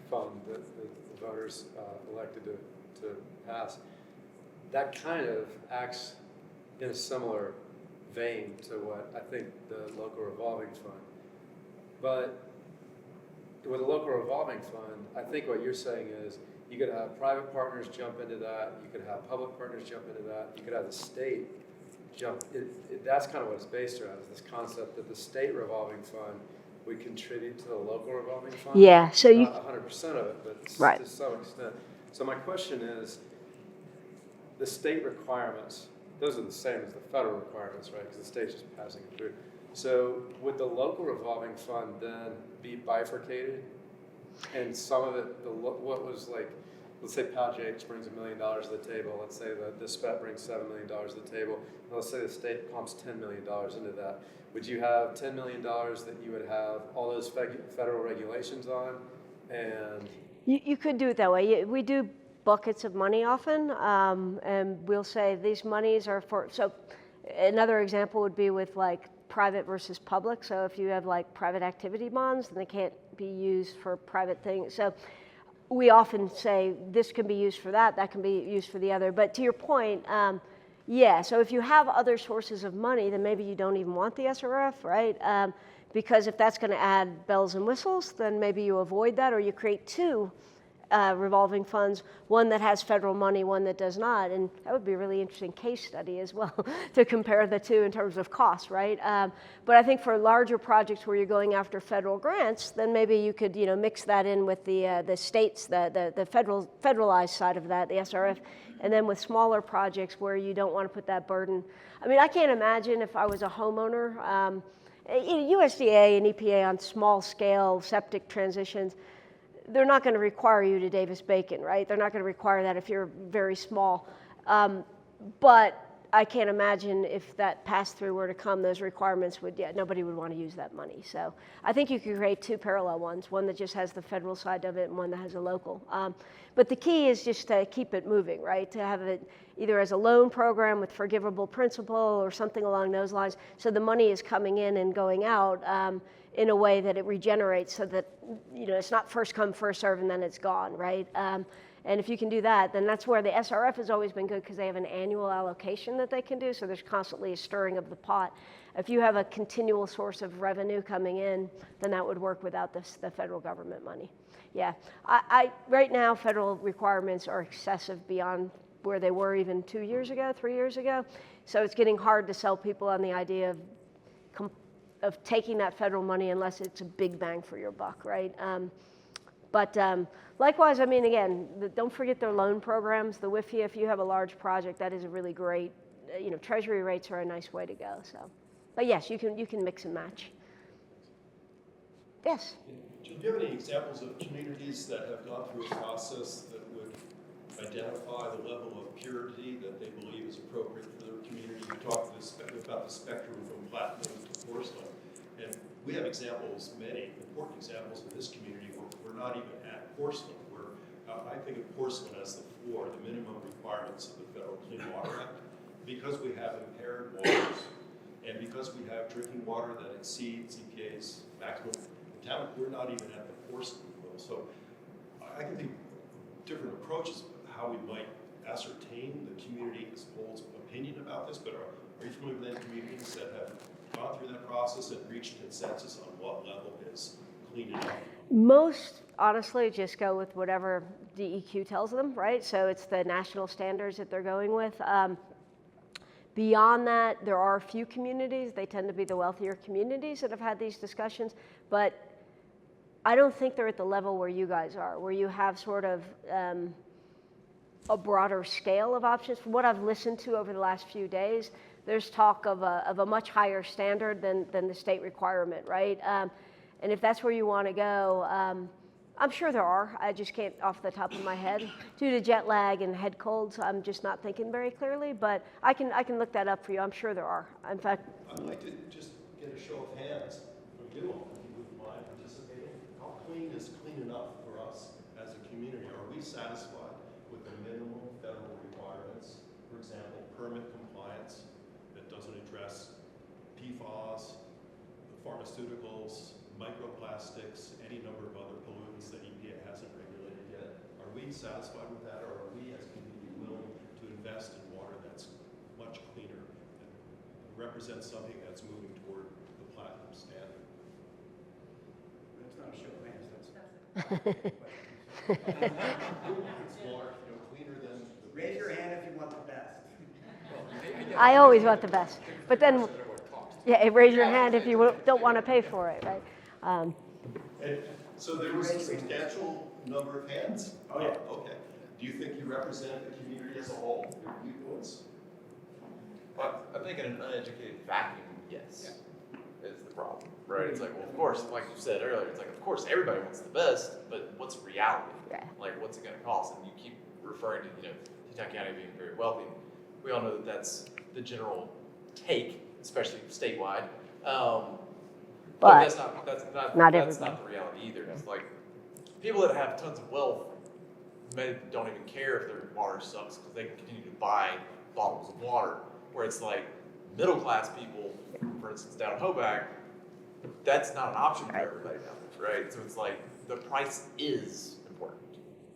fund that the voters elected to pass. That kind of acts in a similar vein to what I think the local revolving fund. But with a local revolving fund, I think what you're saying is You could have private partners jump into that. You could have public partners jump into that. You could have the state jump. That's kind of what it's based around, is this concept that the state revolving fund would contribute to the local revolving fund. Yeah, so you, Not 100% of it, but Right. to some extent. So my question is, the state requirements, those are the same as the federal requirements, right? Because the state's just passing it through. So would the local revolving fund then be bifurcated? And some of it, what was like, let's say Pal Jakes brings $1 million to the table. Let's say the SPET brings $7 million to the table. And let's say the state pumps $10 million into that. Would you have $10 million that you would have all those federal regulations on? And you could do it that way. We do buckets of money often, and we'll say these monies are for, so another example would be with like private versus public. So if you have like private activity bonds, then they can't be used for private things. So we often say this can be used for that, that can be used for the other. But to your point, yeah, so if you have other sources of money, then maybe you don't even want the SRF, right? Because if that's going to add bells and whistles, then maybe you avoid that, or you create two revolving funds, one that has federal money, one that does not. And that would be a really interesting case study as well to compare the two in terms of cost, right? But I think for larger projects where you're going after federal grants, then maybe you could, mix that in with the states, the federalized side of that, the SRF, and then with smaller projects where you don't want to put that burden. I mean, I can't imagine if I was a homeowner, USDA and EPA on small scale septic transitions, they're not going to require you to Davis-Bacon, right? They're not going to require that if you're very small. But I can't imagine if that pass-through were to come, those requirements would, nobody would want to use that money. So I think you could create two parallel ones, one that just has the federal side of it and one that has a local. But the key is just to keep it moving, right? To have it either as a loan program with forgivable principal or something along those lines. So the money is coming in and going out in a way that it regenerates so that, it's not first come, first serve, and then it's gone, right? And if you can do that, then that's where the SRF has always been good because they have an annual allocation that they can do, so there's constantly a stirring of the pot. If you have a continual source of revenue coming in, then that would work without the federal government money. Yeah, right now, federal requirements are excessive beyond where they were even 2 years ago, 3 years ago. So it's getting hard to sell people on the idea of taking that federal money unless it's a big bang for your buck, right? But likewise, I mean, again, don't forget their loan programs, the WIFIA. If you have a large project, that is a really great, treasury rates are a nice way to go. So, but yes, you can mix and match. Yes? Do you have any examples of communities that have gone through a process that would identify the level of purity that they believe is appropriate for their community? You talked about the spectrum from platinum to porcelain. And we have examples, many important examples in this community where we're not even at porcelain. I think of porcelain as the floor, the minimum requirements of the Federal Clean Water Act. Because we have impaired waters, and because we have drinking water that exceeds EPA's maximum, we're not even at the porcelain level. So I can think of different approaches of how we might ascertain the community as a whole's opinion about this, but are you familiar with any communities that have gone through that process and reached consensus on what level is clean enough? Most, honestly, just go with whatever DEQ tells them, right? So it's the national standards that they're going with. Beyond that, there are a few communities, they tend to be the wealthier communities that have had these discussions, but I don't think they're at the level where you guys are, where you have sort of a broader scale of options. From what I've listened to over the last few days, there's talk of a much higher standard than the state requirement, right? And if that's where you want to go, I'm sure there are. I just can't off the top of my head. Due to jet lag and head colds, I'm just not thinking very clearly, but I can look that up for you. I'm sure there are. In fact, I'd like to just get a show of hands from you all, if you wouldn't mind participating. How clean is clean enough for us as a community? Are we satisfied with the minimum federal requirements? For example, permit compliance that doesn't address PFAS, pharmaceuticals, microplastics, any number of other pollutants that EPA hasn't regulated yet. Are we satisfied with that, or are we as a community willing to invest in water that's much cleaner and represents something that's moving toward the platinum standard? That's not a show of hands, that's It's more, cleaner than the. Raise your hand if you want the best. I always want the best. But then, yeah, raise your hand if you don't want to pay for it, right? And so there was a substantial number of hands? Oh, yeah. Okay. Do you think you represent the community as a whole, your viewpoints? I think in an uneducated vacuum, yes, is the problem, right? It's like, well, of course, like you said earlier, it's like, of course, everybody wants the best, but what's reality? Yeah. Like, what's it going to cost? And you keep referring to, Teton County being very wealthy. We all know that that's the general take, especially statewide. But that's not the reality either. It's like people that have tons of wealth maybe don't even care if their water sucks because they can continue to buy bottles of water. Where it's like middle class people, for instance, down in Hoback, that's not an option for everybody down there, right? So it's like the price is important.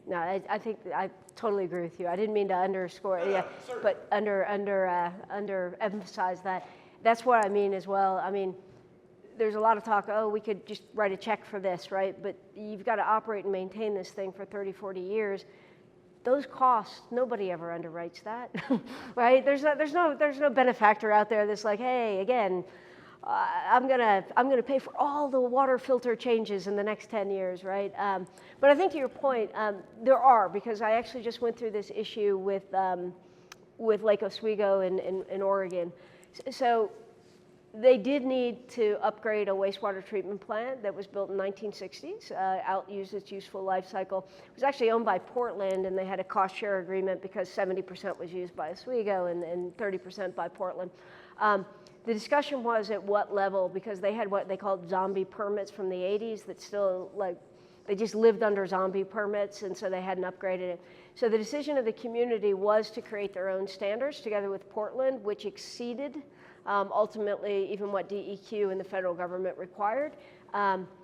No, I think I totally agree with you. I didn't mean to underscore, but under emphasize that. That's what I mean as well. I mean, there's a lot of talk, we could just write a check for this, right? But you've got to operate and maintain this thing for 30, 40 years. Those costs, nobody ever underwrites that, right? There's no benefactor out there that's like, hey, again, I'm gonna pay for all the water filter changes in the next 10 years, right? But I think to your point, there are, because I actually just went through this issue with Lake Oswego in Oregon. So they did need to upgrade a wastewater treatment plant that was built in the 1960s, used its useful life cycle. It was actually owned by Portland, and they had a cost share agreement because 70% was used by Oswego and 30% by Portland. The discussion was at what level, because they had what they called zombie permits from the 80s that still, they just lived under zombie permits, and so they hadn't upgraded it. So the decision of the community was to create their own standards together with Portland, which exceeded ultimately even what DEQ and the federal government required.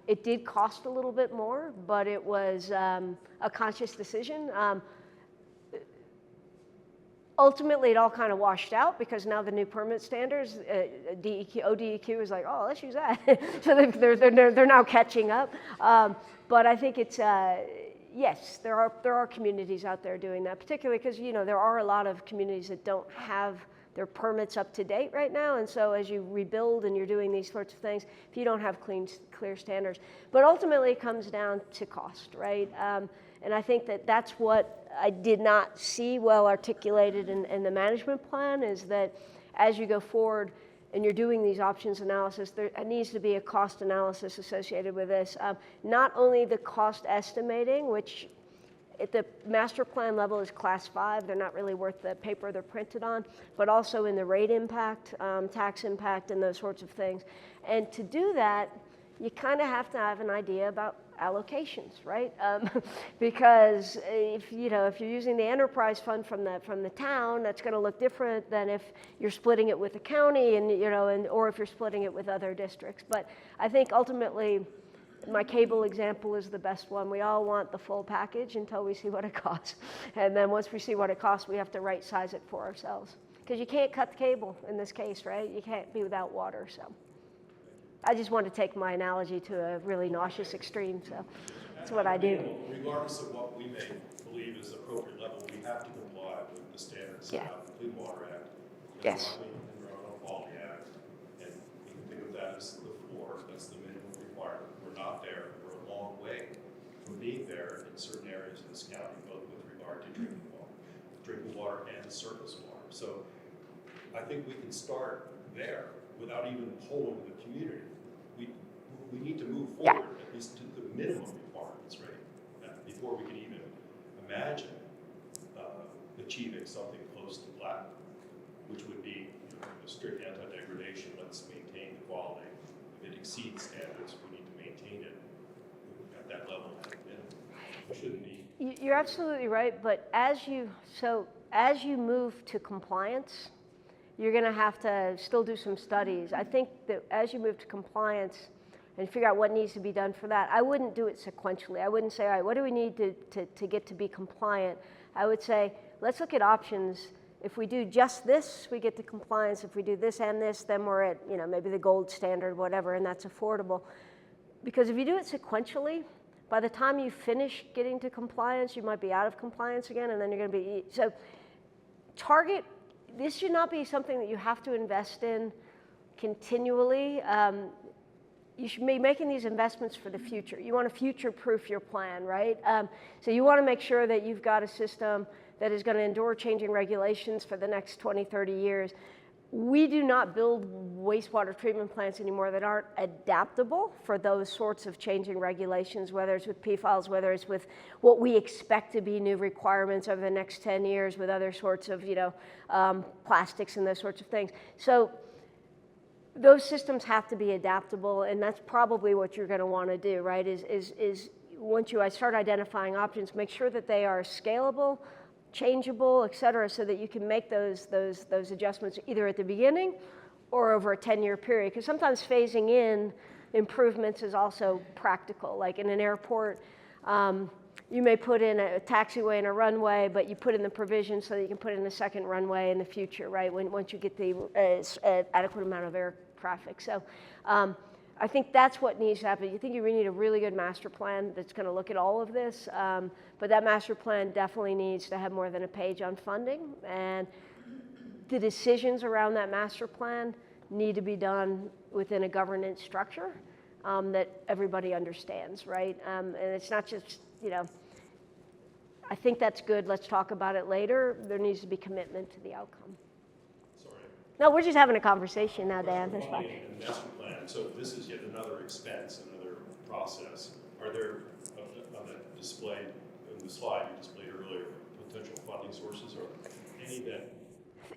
It did cost a little bit more, but it was a conscious decision. Ultimately, it all kind of washed out because now the new permit standards, ODEQ is like, let's use that. So they're now catching up. But I think it's, yes, there are communities out there doing that, particularly because, there are a lot of communities that don't have their permits up to date right now, and so as you rebuild and you're doing these sorts of things, if you don't have clear standards. But ultimately it comes down to cost, right? And I think that's what I did not see well articulated in the management plan, is that as you go forward and you're doing these options analysis, there needs to be a cost analysis associated with this. Not only the cost estimating, which at the master plan level is class 5, they're not really worth the paper they're printed on, but also in the rate impact, tax impact, and those sorts of things. And to do that, you kind of have to have an idea about allocations, right? Because if you're using the enterprise fund from the town, that's going to look different than if you're splitting it with the county, or if you're splitting it with other districts. But I think ultimately, my cable example is the best one. We all want the full package until we see what it costs. And then once we see what it costs, we have to right size it for ourselves. Because you can't cut the cable in this case, right? You can't be without water, so. I just want to take my analogy to a really nauseous extreme, so that's what I do. Regardless of what we may believe is appropriate level, we have to comply with the standards of the Clean Water Act, the Environmental Quality Act, and we can think of that as the floor. That's the minimum requirement. We're not there. We're a long way from being there in certain areas of this county, both with regard to drinking water and surface water. So I think we can start there without even polling the community. We need to move forward, at least to the minimum requirements, right? Before we can even imagine achieving something close to black, which would be a strict anti-degradation. Let's maintain the quality. If it exceeds standards, we need to maintain it at that level. It shouldn't be. You're absolutely right, but as you move to compliance, you're going to have to still do some studies. I think that as you move to compliance and figure out what needs to be done for that, I wouldn't do it sequentially. I wouldn't say, all right, what do we need to get to be compliant? I would say, let's look at options. If we do just this, we get to compliance. If we do this and this, then we're at maybe the gold standard, whatever, and that's affordable. Because if you do it sequentially, By the time you finish getting to compliance, you might be out of compliance again, and then you're going to be, so target, this should not be something that you have to invest in continually. You should be making these investments for the future. You want to future-proof your plan, right? So you want to make sure that you've got a system that is going to endure changing regulations for the next 20, 30 years. We do not build wastewater treatment plants anymore that aren't adaptable for those sorts of changing regulations, whether it's with PFAS, whether it's with what we expect to be new requirements over the next 10 years with other sorts of, plastics and those sorts of things. So those systems have to be adaptable, and that's probably what you're going to want to do, right? Is once you start identifying options, make sure that they are scalable, changeable, et cetera, so that you can make those adjustments either at the beginning or over a 10-year period. Because sometimes phasing in improvements is also practical. Like in an airport, you may put in a taxiway and a runway, but you put in the provision so that you can put in a second runway in the future, right? Once you get the adequate amount of air traffic. So I think that's what needs to happen. You think you need a really good master plan that's going to look at all of this, but that master plan definitely needs to have more than a page on funding, and the decisions around that master plan need to be done within a governance structure that everybody understands, right? And it's not just, I think that's good, let's talk about it later. There needs to be commitment to the outcome. Sorry. No, we're just having a conversation now, Dan. That's fine. And master plan, so this is yet another expense, another process. Are there, on the display, in the slide you displayed earlier, potential funding sources, or any that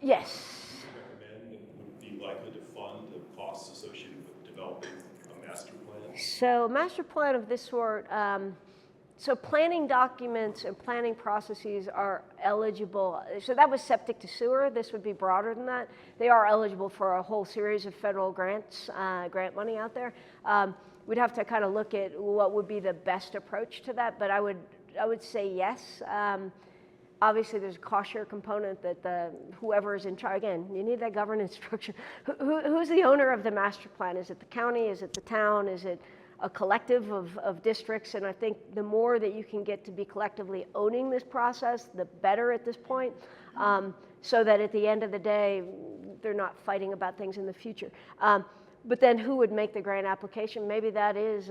Yes. you recommend that would be likely to fund the costs associated with developing a master plan? So a master plan of this sort, so planning documents and planning processes are eligible. So that was septic to sewer. This would be broader than that. They are eligible for a whole series of federal grants, grant money out there. We'd have to kind of look at what would be the best approach to that, but I would say yes. Obviously, there's a cost share component that whoever is in charge, again, you need that governance structure. Who's the owner of the master plan? Is it the county? Is it the town? Is it a collective of districts? And I think the more that you can get to be collectively owning this process, the better at this point, so that at the end of the day, they're not fighting about things in the future. But then who would make the grant application? Maybe that is,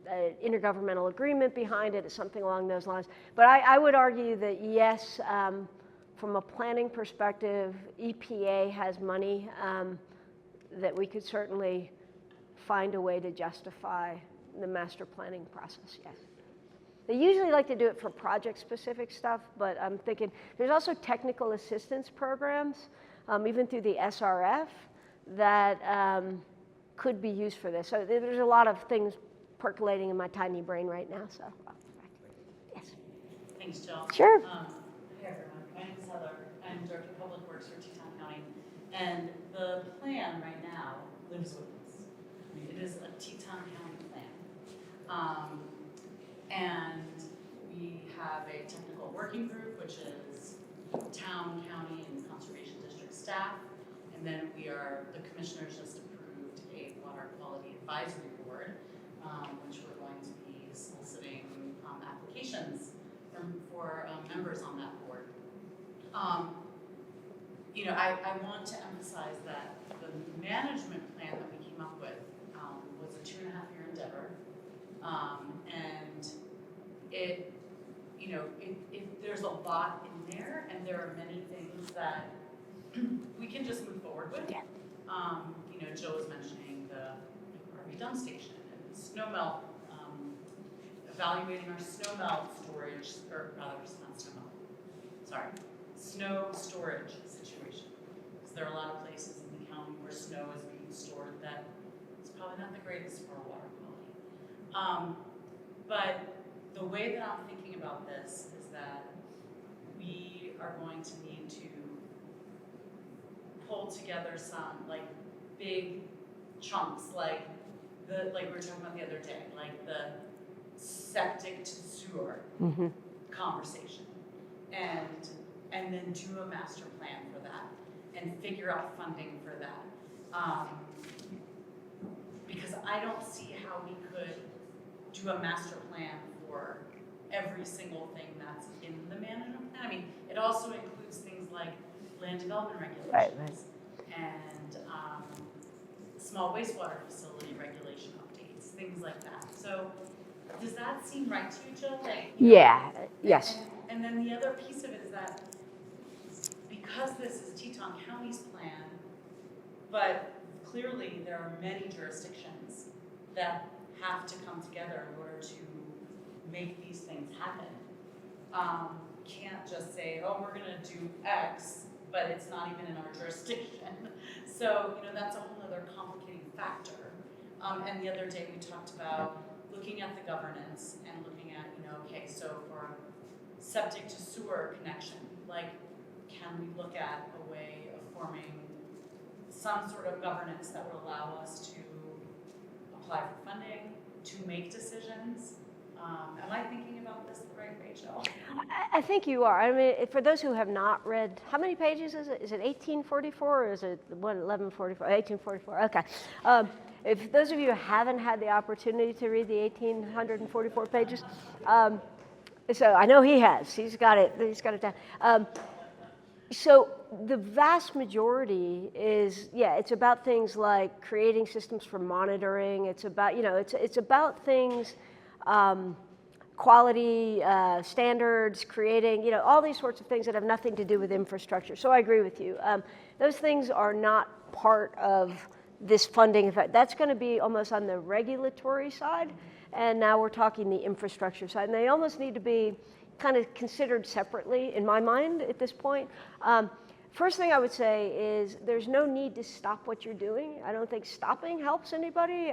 an intergovernmental agreement behind it, or something along those lines. But I would argue that yes, from a planning perspective, EPA has money that we could certainly find a way to justify the master planning process, yes. They usually like to do it for project-specific stuff, but I'm thinking there's also technical assistance programs, even through the SRF, that could be used for this. So there's a lot of things percolating in my tiny brain right now, so. Yes. Thanks, Jill. Sure. Hey everyone, my name is Heather. I'm Director of Public Works for Teton County, and the plan right now lives with us. I mean, it is a Teton County plan. And we have a technical working group, which is town, county, and conservation district staff. And then the commissioners just approved a water quality advisory board, which we're going to be soliciting applications for members on that board. I want to emphasize that the management plan that we came up with was a 2.5-year endeavor. And there's a lot in there, and there are many things that we can just move forward with. Yeah. Joe was mentioning the RV dump station and snow melt, evaluating our snow melt storage, or rather, not snow melt, sorry, snow storage situation. Because there are a lot of places in the county where snow is being stored that it's probably not the greatest for water quality. But the way that I'm thinking about this is that we are going to need to pull together some big chunks, like we were talking about the other day, like the septic to sewer conversation, and then do a master plan for that and figure out funding for that. Because I don't see how we could do a master plan for every single thing that's in the management plan. I mean, it also includes things like land development regulations and small wastewater facility regulation updates, things like that. So does that seem right to you, Jill? Like, Yeah, yes. And then the other piece of it is that because this is Teton County's plan, but clearly there are many jurisdictions that have to come together in order to make these things happen. Can't just say, oh, we're gonna do X, but it's not even in our jurisdiction. So, that's a whole other complicating factor. And the other day we talked about looking at the governance and looking at, okay, so for a septic to sewer connection, like, can we look at a way of forming some sort of governance that would allow us to apply for funding, to make decisions? Am I thinking about this the right way, Jill? I think you are. I mean, for those who have not read, how many pages is it? Is it 1844 or is it 1144? 1844, okay. If those of you who haven't had the opportunity to read the 1844 pages, so I know he has. He's got it down. So the vast majority is, it's about things like creating systems for monitoring. It's about, it's about things, quality standards, creating, all these sorts of things that have nothing to do with infrastructure. So I agree with you. Those things are not part of this funding. In fact, that's going to be almost on the regulatory side, and now we're talking the infrastructure side, and they almost need to be kind of considered separately in my mind at this point. First thing I would say is there's no need to stop what you're doing. I don't think stopping helps anybody.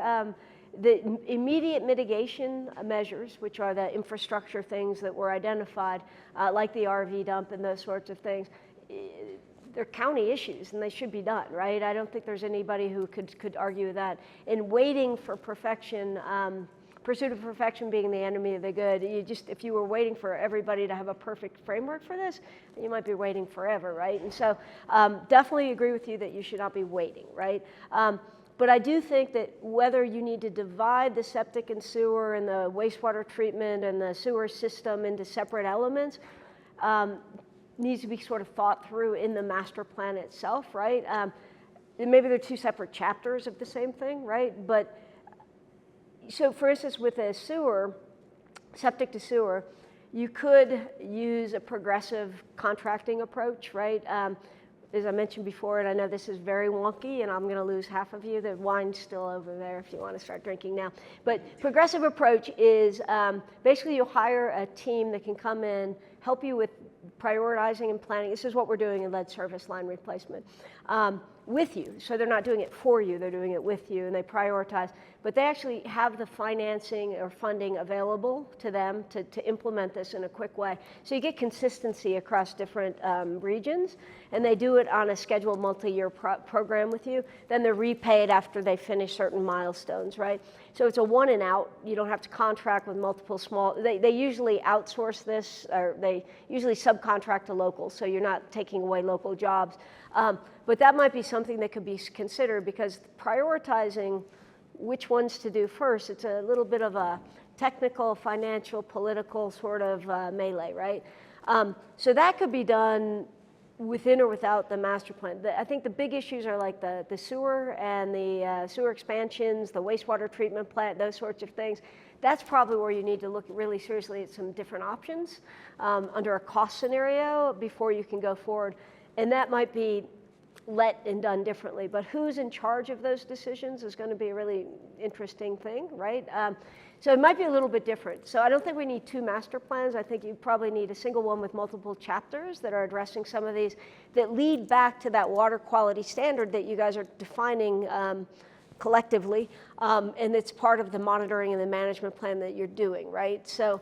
The immediate mitigation measures, which are the infrastructure things that were identified, like the RV dump and those sorts of things, they're county issues and they should be done, right? I don't think there's anybody who could argue that. And waiting for perfection, pursuit of perfection being the enemy of the good, if you were waiting for everybody to have a perfect framework for this, you might be waiting forever, right? And so definitely agree with you that you should not be waiting, right? But I do think that whether you need to divide the septic and sewer and the wastewater treatment and the sewer system into separate elements needs to be sort of thought through in the master plan itself, right? Maybe they're two separate chapters of the same thing, right? But so for instance, with a sewer, septic to sewer, you could use a progressive contracting approach, right? As I mentioned before, and I know this is very wonky and I'm gonna lose half of you, the wine's still over there if you wanna start drinking now. But progressive approach is basically you'll hire a team that can come in, help you with prioritizing and planning. This is what we're doing in lead service line replacement. With you. So they're not doing it for you, they're doing it with you, and they prioritize. But they actually have the financing or funding available to them to implement this in a quick way. So you get consistency across different regions, and they do it on a scheduled multi-year program with you. Then they're repaid after they finish certain milestones, right? So it's a one and out. You don't have to contract with multiple small, they usually outsource this, or they usually subcontract to locals, so you're not taking away local jobs. But that might be something that could be considered, because prioritizing which ones to do first, it's a little bit of a technical, financial, political sort of melee, right? So that could be done within or without the master plan. I think the big issues are like the sewer and the sewer expansions, the wastewater treatment plant, those sorts of things. That's probably where you need to look really seriously at some different options under a cost scenario before you can go forward. And that might be let and done differently, but who's in charge of those decisions is going to be a really interesting thing, right? So it might be a little bit different. So I don't think we need two master plans. I think you probably need a single one with multiple chapters that are addressing some of these that lead back to that water quality standard that you guys are defining collectively, and it's part of the monitoring and the management plan that you're doing, right? So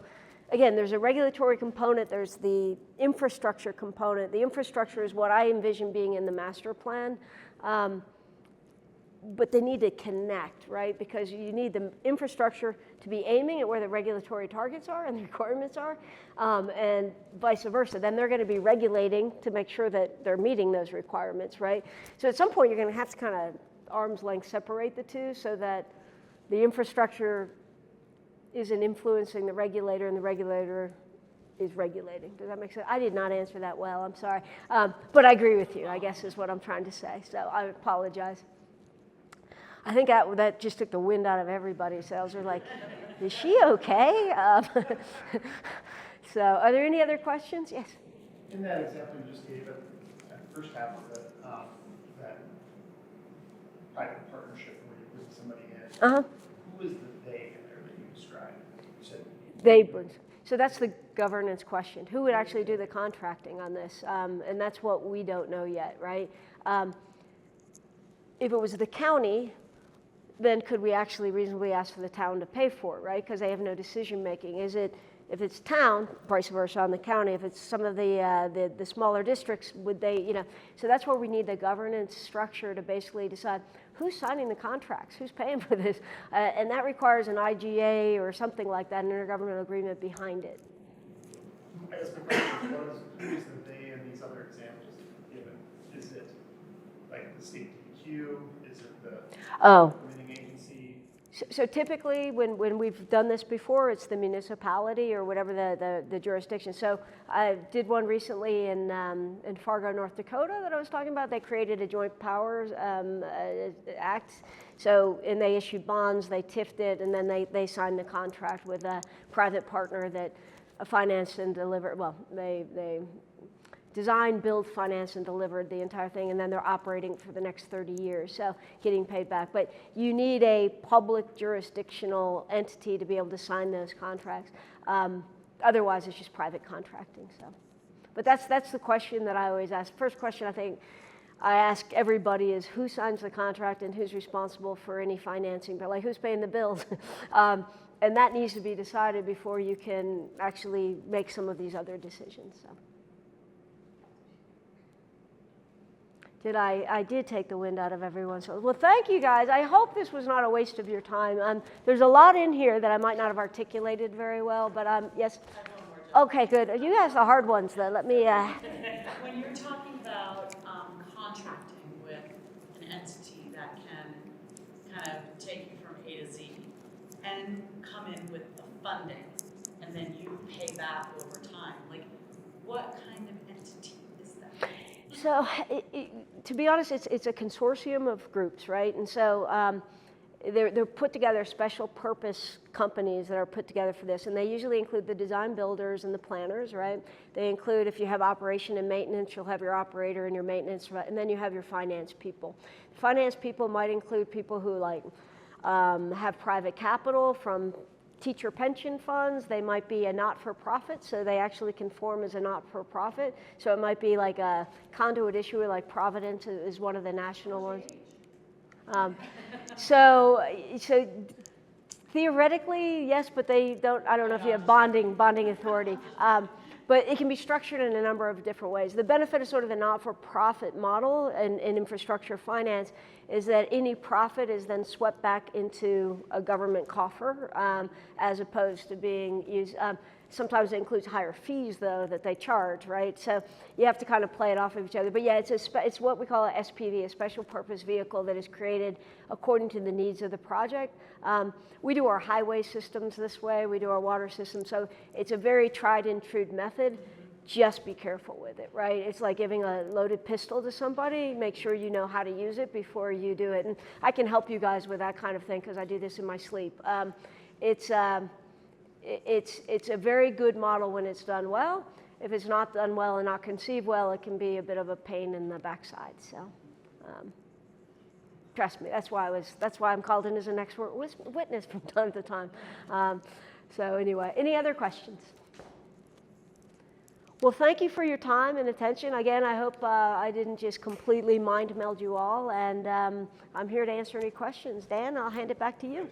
again, there's a regulatory component, there's the infrastructure component. The infrastructure is what I envision being in the master plan, but they need to connect, right? Because you need the infrastructure to be aiming at where the regulatory targets are and the requirements are, and vice versa. Then they're gonna be regulating to make sure that they're meeting those requirements, right? So at some point, you're gonna have to kind of arm's length separate the two so that the infrastructure isn't influencing the regulator, and the regulator is regulating. Does that make sense? I did not answer that well, I'm sorry. But I agree with you, I guess is what I'm trying to say. So I apologize. I think that just took the wind out of everybody's sails. They're like, is she okay? So are there any other questions? Yes. In that example you just gave it, at the first half of it, that private partnership where you bring somebody in, who is the they in there that you described? You said They bring. So that's the governance question. Who would actually do the contracting on this? And that's what we don't know yet, right? If it was the county, then could we actually reasonably ask for the town to pay for it, right? Because they have no decision making. Is it, if it's town, vice versa on the county, if it's some of the smaller districts, would they, you know, so that's where we need the governance structure to basically decide who's signing the contracts, who's paying for this, and that requires an IGA or something like that, an intergovernmental agreement behind it. I guess my question was, who is the they in these other examples given? Is it like the state DEQ? Is it the permitting agency? So typically, when we've done this before, it's the municipality or whatever the jurisdiction. So I did one recently in Fargo, North Dakota that I was talking about. They created a joint powers act. So, and they issued bonds, they TIF'd it, and then they signed the contract with a private partner that financed and delivered, well, they designed, built, financed, and delivered the entire thing, and then they're operating for the next 30 years, so getting paid back. But you need a public jurisdictional entity to be able to sign those contracts. Otherwise, it's just private contracting. So, but that's the question that I always ask. First question I think I ask everybody is who signs the contract and who's responsible for any financing, but like who's paying the bills? And that needs to be decided before you can actually make some of these other decisions. So. I did take the wind out of everyone's sails. Well, thank you guys. I hope this was not a waste of your time. There's a lot in here that I might not have articulated very well, but yes. Okay, good. You asked the hard ones, though. Let me. When you're talking about contracting with an entity that can kind of take you from A to Z and come in with the funding, and then you pay back over time, like what kind of entity is that? So, to be honest, it's a consortium of groups, right? And so they're put together special purpose companies that are put together for this, and they usually include the design builders and the planners, right? They include, if you have operation and maintenance, you'll have your operator and your maintenance, and then you have your finance people. Finance people might include people who like have private capital from teacher pension funds. They might be a not-for-profit, so they actually can form as a not-for-profit. So it might be like a conduit issuer, like Providence is one of the national ones. So theoretically, yes, but they don't. I don't know if you have bonding authority. But it can be structured in a number of different ways. The benefit of sort of the not-for-profit model in infrastructure finance is that any profit is then swept back into a government coffer as opposed to being used. Sometimes it includes higher fees, though, that they charge, right? So you have to kind of play it off of each other. But yeah, it's what we call a SPV, a special purpose vehicle that is created according to the needs of the project. We do our highway systems this way. We do our water systems. So it's a very tried and true method. Just be careful with it, right? It's like giving a loaded pistol to somebody. Make sure you know how to use it before you do it. And I can help you guys with that kind of thing because I do this in my sleep. It's a very good model when it's done well. If it's not done well and not conceived well, it can be a bit of a pain in the backside. So, trust me, that's why I'm called in as an expert witness from time to time. So anyway, any other questions? Well, thank you for your time and attention. Again, I hope I didn't just completely mind meld you all, and I'm here to answer any questions. Dan, I'll hand it back to you.